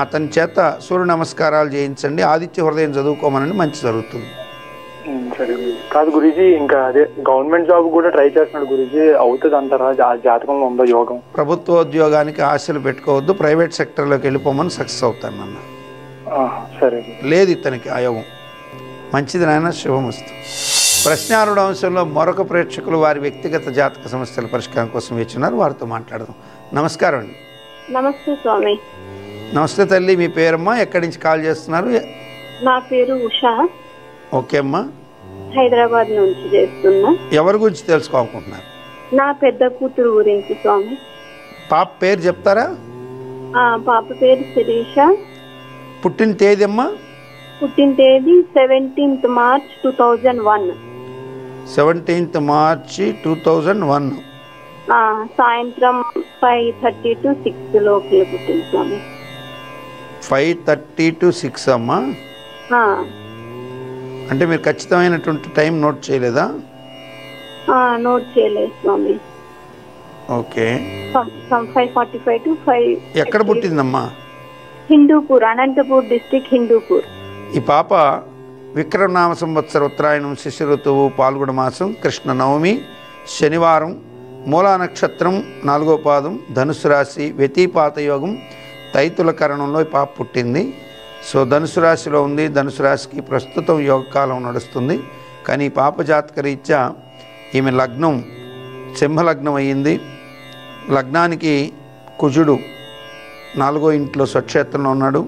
అతని చేత సూర్య నమస్కారాలు చేయించండి, ఆదిత్య హృదయం చదువుకోమనండి, మంచి జరుగుతుంది. సరే. కాదు గురూజీ, ఇంకా అదే గవర్నమెంట్ జాబ్ కూడా ట్రై చేస్తున్నాడు గురూజీ, అవుతుంది అంటారా? జాతకంలో ఉందా యోగం? ప్రభుత్వోద్యోగానికి ఆశలు పెట్టుకోవద్దు, ప్రైవేట్ సెక్టర్లోకి వెళ్ళిపోమని సక్సెస్ అవుతాను నాన్న. సరే. లేదు ఇతనికి ఆ యోగం. మంచిది నాయన, శుభమస్తు. ప్రశ్నారుడు అంశంలో మరొక ప్రేక్షకులు వారి వ్యక్తిగత జాతక సమస్యల పరిష్కారం కోసం వేచున్నారు. వారితో మాట్లాడదాం. నమస్కారం అండి. నమస్తే స్వామి. నమస్తే తల్లి, మీ పేరమ్మా, ఎక్కడి నుంచి కాల్ చేస్తున్నారు? నా పేరు ఉషా. ఓకే అమ్మా, హైదరాబాద్ నుంచి చేస్తున్నా. ఎవరి గురించి తెలుసుకోవాలనుకుంటున్నారు? నా పెద్ద కూతురు గురించి స్వామి. పాప పేరు చెప్తారా? పాప పేరు శిరీష. పుట్టిన తేదీ అమ్మా? పుట్టిన తేదీ 17th March 2001. 17th March 2001. సాయంత్రం 5:30 to 6 లోపల పుట్టింది స్వామి. 5:30 to 6 అమ్మా. అంటే మీరు ఖచ్చితమైనటువంటి టైం నోట్ చేయలేదా? నోట్ చేయలేదు స్వామి. ఓకే. 5:45 to 5. ఎక్కడ పుట్టిందమ్మా? హిందూపూర్, అనంతపూర్ డిస్ట్రిక్ట్, హిందూపూర్. ఈ పాప విక్రమనామ సంవత్సర ఉత్తరాయణం, శిశిర ఋతువు, పాల్గొన మాసం, కృష్ణ నవమి, శనివారం, మూలా నక్షత్రం, 4వ పాదం, ధనుసు రాశి, వ్యతిపాత యోగం, తైతుల కరణంలో ఈ పాప పుట్టింది. సో ధనుసు రాశిలో ఉంది. ధనుసు రాశికి ప్రస్తుతం యోగకాలం నడుస్తుంది. కానీ ఈ పాప జాతక రీత్యా ఈమె లగ్నం సింహలగ్నం అయ్యింది. లగ్నానికి కుజుడు 4వ ఇంట్లో స్వక్షేత్రంలో ఉన్నాడు.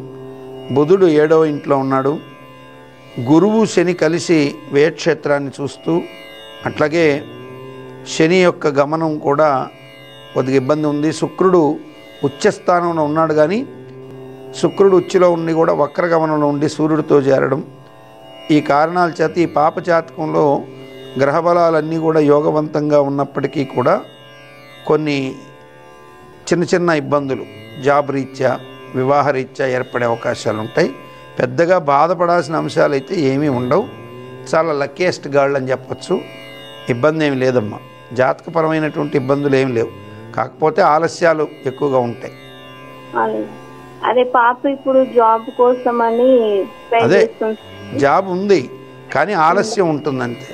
బుధుడు 7వ ఇంట్లో ఉన్నాడు. గురువు శని కలిసి వ్యయక్షేత్రాన్ని చూస్తూ, అట్లాగే శని యొక్క గమనం కూడా కొద్దిగా ఇబ్బంది ఉంది. శుక్రుడు ఉచ్చస్థానంలో ఉన్నాడు, కానీ శుక్రుడు ఉచ్చిలో ఉండి కూడా వక్రగమనంలో ఉండి సూర్యుడితో చేరడం, ఈ కారణాల చేత ఈ పాప జాతకంలో గ్రహబలాలన్నీ కూడా యోగవంతంగా ఉన్నప్పటికీ కూడా కొన్ని చిన్న చిన్న ఇబ్బందులు జాబ్ రీత్యా, వివాహ రీత్యా ఏర్పడే అవకాశాలు ఉంటాయి. పెద్దగా బాధపడాల్సిన అంశాలు అయితే ఏమీ ఉండవు. చాలా లక్కీయెస్ట్ గర్ల్ అని చెప్పచ్చు. ఇబ్బంది ఏమి లేదమ్మా. జాతకపరమైనటువంటి ఇబ్బందులు ఏమి లేవు. కాకపోతే ఆలస్యాలు ఎక్కువగా ఉంటాయి. అదే పాప ఇప్పుడు జాబ్ కోసం అని అదే జాబ్ ఉంది, కానీ ఆలస్యం ఉంటుందంతే.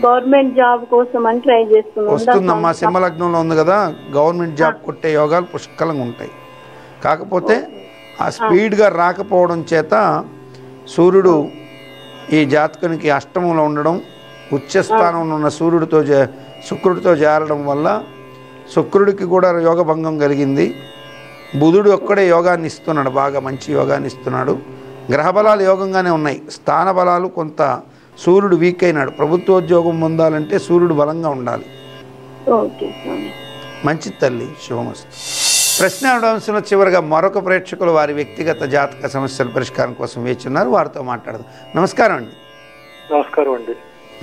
గవర్నమెంట్ జాబ్ కోసం అని ట్రై చేస్తుంది. వస్తుందమ్మా, సింహలగ్నంలో ఉంది కదా, గవర్నమెంట్ జాబ్ కొట్టే యోగాలు పుష్కలంగా ఉంటాయి. కాకపోతే ఆ స్పీడ్గా రాకపోవడం చేత సూర్యుడు ఈ జాతకునికి అష్టమంలో ఉండడం, ఉచ్చస్థానంలో ఉన్న శుక్రుడితో చేరడం వల్ల శుక్రుడికి కూడా యోగభంగం కలిగింది. బుధుడు ఒక్కడే యోగాన్ని ఇస్తున్నాడు, బాగా మంచి యోగాన్ని ఇస్తున్నాడు. గ్రహబలాలు యోగంగానే ఉన్నాయి. స్థాన బలాలు కొంత సూర్యుడు వీక్ అయినాడు. ప్రభుత్వోద్యోగం పొందాలంటే సూర్యుడు బలంగా ఉండాలి. మంచి తల్లి, శుభమస్తు. ప్రశ్నాంశంలో చివరిగా మరొక ప్రేక్షకులు వారి వ్యక్తిగత జాతక సమస్యల పరిష్కారం కోసం వేచున్నారు. వారితో మాట్లాడదాం. నమస్కారం అండి. నమస్కారం అండి.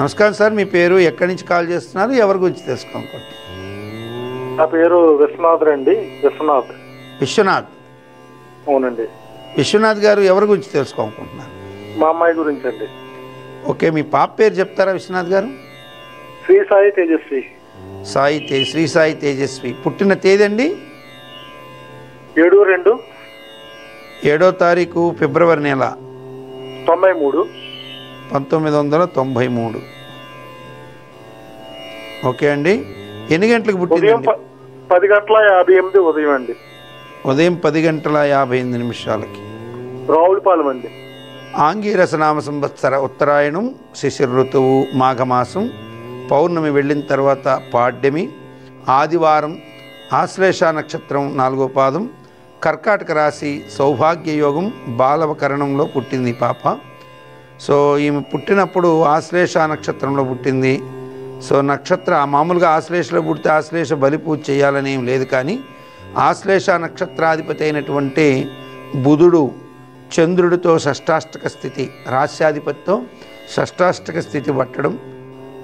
నమస్కారం సార్, మీ పేరు, ఎక్కడి నుంచి కాల్ చేస్తున్నారు, ఎవరి గురించి తెలుసుకోనుకోండి? నా పేరు విశ్వనాథ్ అండి. విశ్వనాథ్. అవునండి. విశ్వనాథ్ గారు ఎవరి గురించి తెలుసుకోనుకుంటున్నారు? మా అమ్మాయి గురించి అండి. ఓకే, మీ పాప పేరు చెప్తారా విశ్వనాథ్ గారు? శ్రీ సాయి తేజస్వి. శ్రీ సాయి తేజస్వి. పుట్టిన తేదీ అండి? 7/2 7వ తారీఖు ఫిబ్రవరి నెల 1993. ఓకే అండి. ఎన్ని గంటలకు పుట్టింది? 10:58 ఉదయం అండి. ఉదయం 10:58 రావులపాలెం అండి. ఆంగీరస నామ సంవత్సర ఉత్తరాయణం, శిశిర ఋతువు, మాఘమాసం, పౌర్ణమి వెళ్ళిన తర్వాత పాడ్యమి, ఆదివారం, ఆశ్లేష నక్షత్రం, 4వ పాదం, కర్కాటక రాశి, సౌభాగ్య యోగం, బాలవకరణంలో పుట్టింది ఈ పాప. సో ఈమె పుట్టినప్పుడు ఆశ్లేష నక్షత్రంలో పుట్టింది. సో నక్షత్ర మామూలుగా ఆశ్లేషలో పుడితే ఆశ్లేష బలి పూజ చేయాలని ఏం లేదు, కానీ ఆశ్లేష నక్షత్రాధిపతి అయినటువంటి బుధుడు చంద్రుడితో షష్టాష్టక స్థితి, రాశ్యాధిపతితో షష్టాష్టక స్థితి పట్టడం,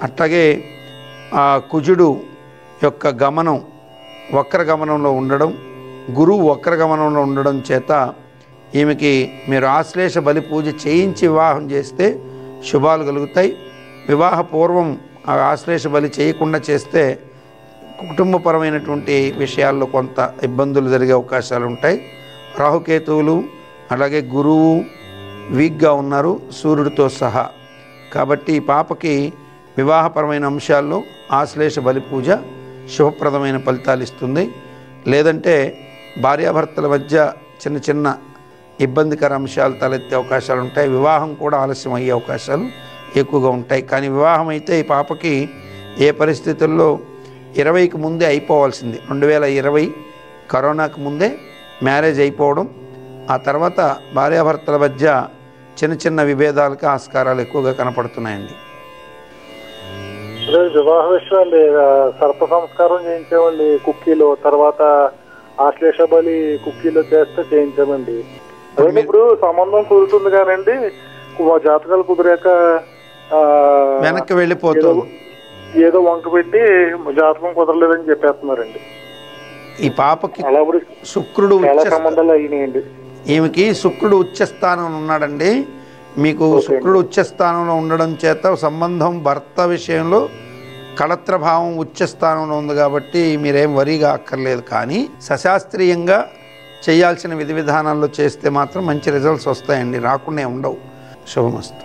అట్లాగే కుజుడు యొక్క గమనం వక్రగమనంలో ఉండడం, గురువు వక్రగమనంలో ఉండడం చేత ఈమెకి మీరు ఆశ్లేష బలి పూజ చేయించి వివాహం చేస్తే శుభాలు కలుగుతాయి. వివాహ పూర్వం ఆ ఆశ్లేష బలి చేయకుండా చేస్తే కుటుంబపరమైనటువంటి విషయాల్లో కొంత ఇబ్బందులు జరిగే అవకాశాలు ఉంటాయి. రాహుకేతువులు అలాగే గురువు వీక్గా ఉన్నారు సూర్యుడితో సహా. కాబట్టి ఈ పాపకి వివాహపరమైన అంశాల్లో ఆశ్లేష బలి పూజ శుభప్రదమైన ఫలితాలు ఇస్తుంది. లేదంటే భార్యాభర్తల మధ్య చిన్న చిన్న ఇబ్బందికర అంశాలు తలెత్తే అవకాశాలు ఉంటాయి. వివాహం కూడా ఆలస్యం అయ్యే అవకాశాలు ఎక్కువగా ఉంటాయి. కానీ వివాహం అయితే ఈ పాపకి ఏ పరిస్థితుల్లో 20కి ముందే అయిపోవాల్సింది. 2020 కరోనాకు ముందే మ్యారేజ్ అయిపోవడం, ఆ తర్వాత భార్యాభర్తల మధ్య చిన్న చిన్న విభేదాలకు ఆస్కారాలు ఎక్కువగా కనపడుతున్నాయండి. వివాహ విషయాలు సర్ప సంస్కారం చేయించామండి కుక్కీలో, తర్వాత ఆశ్లేష బలి కుక్కీలో చేస్తే చేయించామండి. అదే ఇప్పుడు సంబంధం కుదురుతుంది కానండి, జాతకాలు కుదిరాక వెనక్కి వెళ్ళిపోతుంది. ఏదో వంక పెట్టి జాతకం కుదరలేదని చెప్పేస్తున్నారండి. ఈ పాపకి అలా శుక్రుడు సంబంధాలు అయినాయండి. ఈమెకి శుక్రుడు ఉచ్చస్థానంలో ఉన్నాడండి. మీకు శుక్రుడు ఉచ్చస్థానంలో ఉండడం చేత సంబంధం భర్త విషయంలో కళత్రభావం ఉచ్చస్థానంలో ఉంది కాబట్టి మీరేం వరిగా అక్కర్లేదు. కానీ సశాస్త్రీయంగా చేయాల్సిన విధి విధానాల్లో చేస్తే మాత్రం మంచి రిజల్ట్స్ వస్తాయండి, రాకుండా ఉండవు. శుభమస్తు.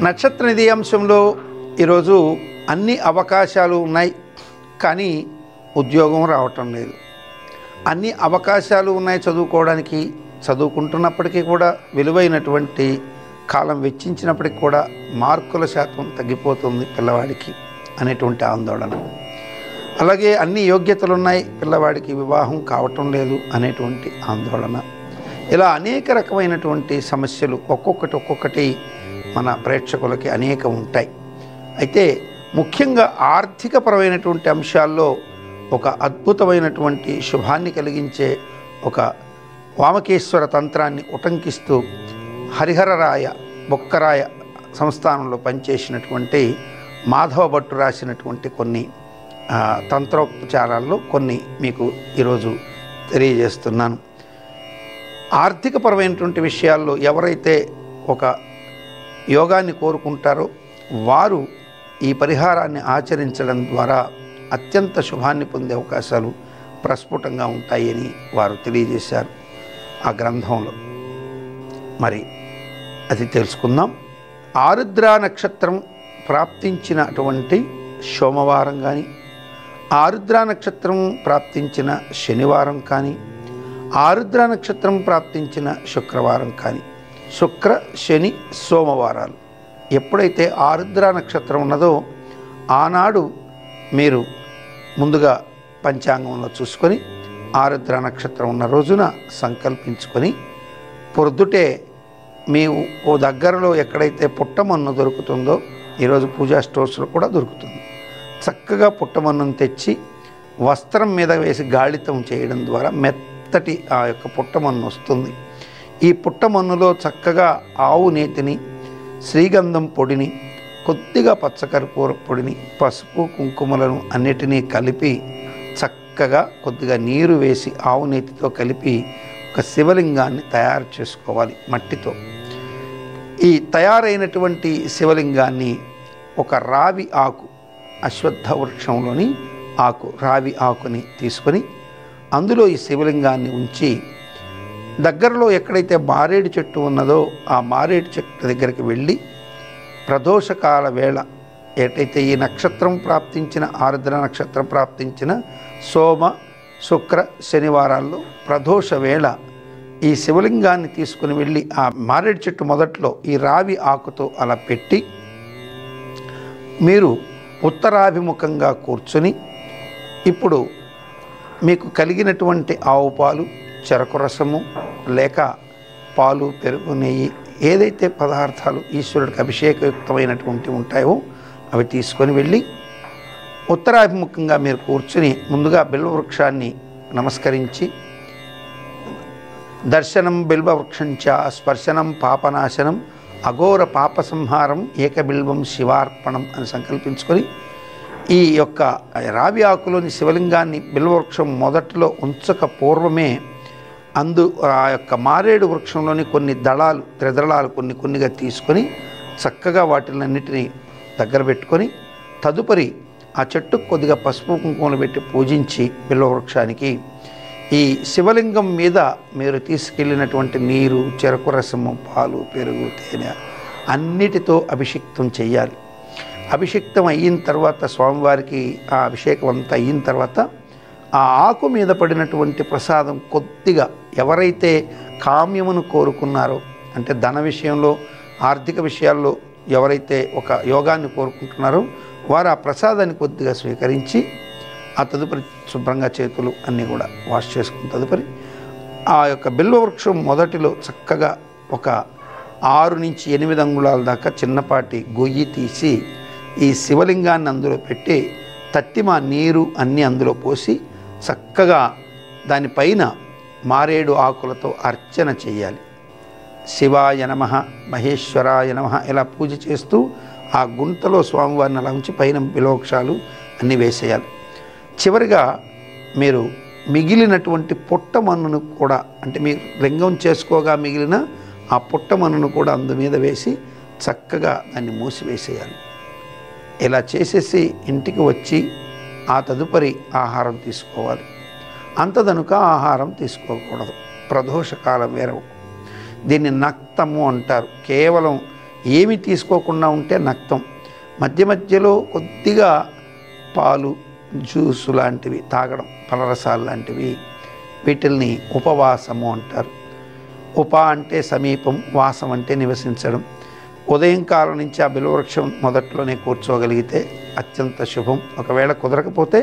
నక్షత్ర నిధి అంశంలో ఈరోజు అన్ని అవకాశాలు ఉన్నాయి, కానీ ఉద్యోగం రావటం లేదు. అన్ని అవకాశాలు ఉన్నాయి చదువుకోవడానికి, చదువుకుంటున్నప్పటికీ కూడా విలువైనటువంటి కాలం వెచ్చించినప్పటికీ కూడా మార్కుల శాతం తగ్గిపోతుంది పిల్లవాడికి అనేటువంటి ఆందోళన. అలాగే అన్ని యోగ్యతలు ఉన్నాయి, పిల్లవాడికి వివాహం కావటం లేదు అనేటువంటి ఆందోళన. ఇలా అనేక రకమైనటువంటి సమస్యలు ఒక్కొక్కటి మన ప్రేక్షకులకి అనేక ఉంటాయి. అయితే ముఖ్యంగా ఆర్థికపరమైనటువంటి అంశాల్లో ఒక అద్భుతమైనటువంటి శుభాన్ని కలిగించే ఒక వామకేశ్వర తంత్రాన్ని ఉటంకిస్తూ హరిహరరాయ బొక్కరాయ సంస్థానంలో పనిచేసినటువంటి మాధవ భట్టు రాసినటువంటి కొన్ని తంత్రోపచారాల్లో కొన్ని మీకు ఈరోజు తెలియజేస్తున్నాను. ఆర్థికపరమైనటువంటి విషయాల్లో ఎవరైతే ఒక యోగాన్ని కోరుకుంటారో వారు ఈ పరిహారాన్ని ఆచరించడం ద్వారా అత్యంత శుభాన్ని పొందే అవకాశాలు ప్రస్ఫుటంగా ఉంటాయని వారు తెలియజేశారు ఆ గ్రంథంలో. మరి అది తెలుసుకుందాం. ఆరుద్ర నక్షత్రం ప్రాప్తించినటువంటి సోమవారం కానీ, ఆరుద్ర నక్షత్రం ప్రాప్తించిన శనివారం కానీ, ఆరుద్ర నక్షత్రం ప్రాప్తించిన శుక్రవారం కానీ, శుక్ర శని సోమవారాలు ఎప్పుడైతే ఆరుద్ర నక్షత్రం ఉన్నదో ఆనాడు మీరు ముందుగా పంచాంగంలో చూసుకొని ఆరుద్ర నక్షత్రం ఉన్న రోజున సంకల్పించుకొని పొద్దుటే మీ దగ్గరలో ఎక్కడైతే పుట్టమన్ను దొరుకుతుందో, ఈరోజు పూజా స్టోర్స్లో కూడా దొరుకుతుంది, చక్కగా పుట్టమన్నును తెచ్చి వస్త్రం మీద వేసి గాళితం చేయడం ద్వారా మెత్తటి ఆ యొక్క పుట్టమన్ను వస్తుంది. ఈ పుట్టమన్నులో చక్కగా ఆవు నేతిని, శ్రీగంధం పొడిని, కొద్దిగా పచ్చకర్పూర పొడిని, పసుపు కుంకుమలను అన్నిటినీ కలిపి చక్కగా కొద్దిగా నీరు వేసి ఆవు నేతితో కలిపి ఒక శివలింగాన్ని తయారు చేసుకోవాలి మట్టితో. ఈ తయారైనటువంటి శివలింగాన్ని ఒక రావి ఆకు, అశ్వత్థ వృక్షంలోని ఆకు, రావి ఆకుని తీసుకొని అందులో ఈ శివలింగాన్ని ఉంచి దగ్గరలో ఎక్కడైతే మారేడు చెట్టు ఉన్నదో ఆ మారేడు చెట్టు దగ్గరికి వెళ్ళి ప్రదోషకాల వేళ ఏటైతే ఈ నక్షత్రం ప్రాప్తించిన ఆరుద్ర నక్షత్రం ప్రాప్తించిన సోమ శుక్ర శనివారాల్లో ప్రదోష వేళ ఈ శివలింగాన్ని తీసుకుని వెళ్ళి ఆ మారేడు చెట్టు మొదట్లో ఈ రావి ఆకుతో అలా పెట్టి మీరు ఉత్తరాభిముఖంగా కూర్చొని ఇప్పుడు మీకు కలిగినటువంటి ఆవు పాలు, చెరకు రసము లేక పాలు, పెరుగు, నెయ్యి ఏదైతే పదార్థాలు ఈశ్వరుడికి అభిషేకయుక్తమైనటువంటి ఉంటాయో అవి తీసుకొని వెళ్ళి ఉత్తరాభిముఖంగా మీరు కూర్చుని ముందుగా బిల్వవృక్షాన్ని నమస్కరించి దర్శనం బిల్వవృక్షంచ స్పర్శనం పాపనాశనం అఘోర పాప సంహారం ఏకబిల్వం శివార్పణం అని సంకల్పించుకొని ఈ యొక్క రావి ఆకులోని శివలింగాన్ని బిల్వవృక్షం మొదట్లో ఉంచక పూర్వమే ఆ యొక్క మారేడు వృక్షంలోని కొన్ని దళాలు, త్రిదళాలు కొన్నిగా తీసుకొని చక్కగా వాటిలన్నిటినీ దగ్గర పెట్టుకొని తదుపరి ఆ చెట్టుకు కొద్దిగా పసుపు కుంకుమలు పెట్టి పూజించి బిల్వవృక్షానికి ఈ శివలింగం మీద మీరు తీసుకెళ్ళినటువంటి నీరు, చెరకు రసము, పాలు, పెరుగు, తేనె అన్నిటితో అభిషిక్తం చేయాలి. అభిషిక్తం అయిన తర్వాత స్వామివారికి ఆ అభిషేకం అంతా అయిన తర్వాత ఆ ఆకు మీద పడినటువంటి ప్రసాదం కొద్దిగా ఎవరైతే కామ్యమును కోరుకున్నారో, అంటే ధన విషయంలో, ఆర్థిక విషయాల్లో ఎవరైతే ఒక యోగాన్ని కోరుకుంటున్నారో వారు ఆ ప్రసాదాన్ని కొద్దిగా స్వీకరించి ఆ తదుపరి శుభ్రంగా చేతులు అన్నీ కూడా వాష్ చేసుకున్న తదుపరి ఆ యొక్క బిల్వవృక్షం మొదటిలో చక్కగా ఒక 6 నుంచి 8 అంగుళాల దాకా చిన్నపాటి గొయ్యి తీసి ఈ శివలింగాన్ని అందులో పెట్టి తత్తిమ నీరు అన్నీ అందులో పోసి చక్కగా దానిపైన మారేడు ఆకులతో అర్చన చేయాలి. శివాయ నమః, మహేశ్వరాయ నమః ఇలా పూజ చేస్తూ ఆ గుంటలో స్వామివారిని అలా ఉంచి పైన బిల్వవృక్షాలు అన్నీ వేసేయాలి. చివరిగా మీరు మిగిలినటువంటి పుట్టమన్నును కూడా, అంటే మీరు లింగం చేసుకోగా మిగిలిన ఆ పుట్టమన్నును కూడా అందు మీద వేసి చక్కగా దాన్ని మూసివేసేయాలి. ఇలా చేసేసి ఇంటికి వచ్చి ఆ తదుపరి ఆహారం తీసుకోవాలి. అంతదనుక ఆహారం తీసుకోకూడదు. ప్రదోషకాలం వేరవు. దీన్ని నక్తము అంటారు. కేవలం ఏమి తీసుకోకుండా ఉంటే నక్తం. మధ్య మధ్యలో కొద్దిగా పాలు, జ్యూసు లాంటివి తాగడం, ఫలరసాలు లాంటివి, వీటిల్ని ఉపవాసము అంటారు. ఉప అంటే సమీపం, వాసం అంటే నివసించడం. ఉదయం కాలం నుంచి ఆ బిల్వవృక్షం మొదట్లోనే కూర్చోగలిగితే అత్యంత శుభం. ఒకవేళ కుదరకపోతే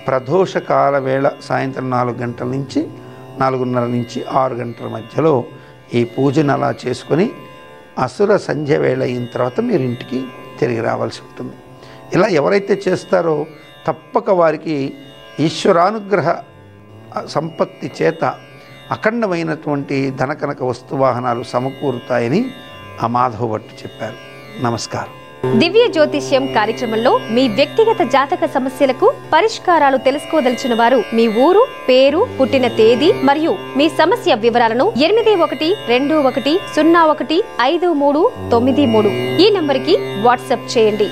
ప్రదోషకాల వేళ సాయంత్రం 4 గంటల నుంచి 4:30 నుంచి 6 గంటల మధ్యలో ఈ పూజను అలా చేసుకొని అసుర సంధ్య వేళ అయిన తర్వాత మీరు ఇంటికి తిరిగి రావాల్సి ఉంటుంది. ఇలా ఎవరైతే చేస్తారో తప్పక వారికి ఈశ్వరానుగ్రహ సంపత్తి చేత అఖండమైనటువంటి ధనకనక వస్తువాహనాలు సమకూరుతాయని ఆ మాధవ భట్టు చెప్పారు. నమస్కారం. దివ్య జ్యోతిష్యం కార్యక్రమంలో మీ వ్యక్తిగత జాతక సమస్యలకు పరిష్కారాలు తెలుసుకోదలిచిన వారు మీ ఊరు, పేరు, పుట్టిన తేదీ మరియు మీ సమస్య వివరాలను 8121015393 ఈ నంబర్కి వాట్సాప్ చేయండి.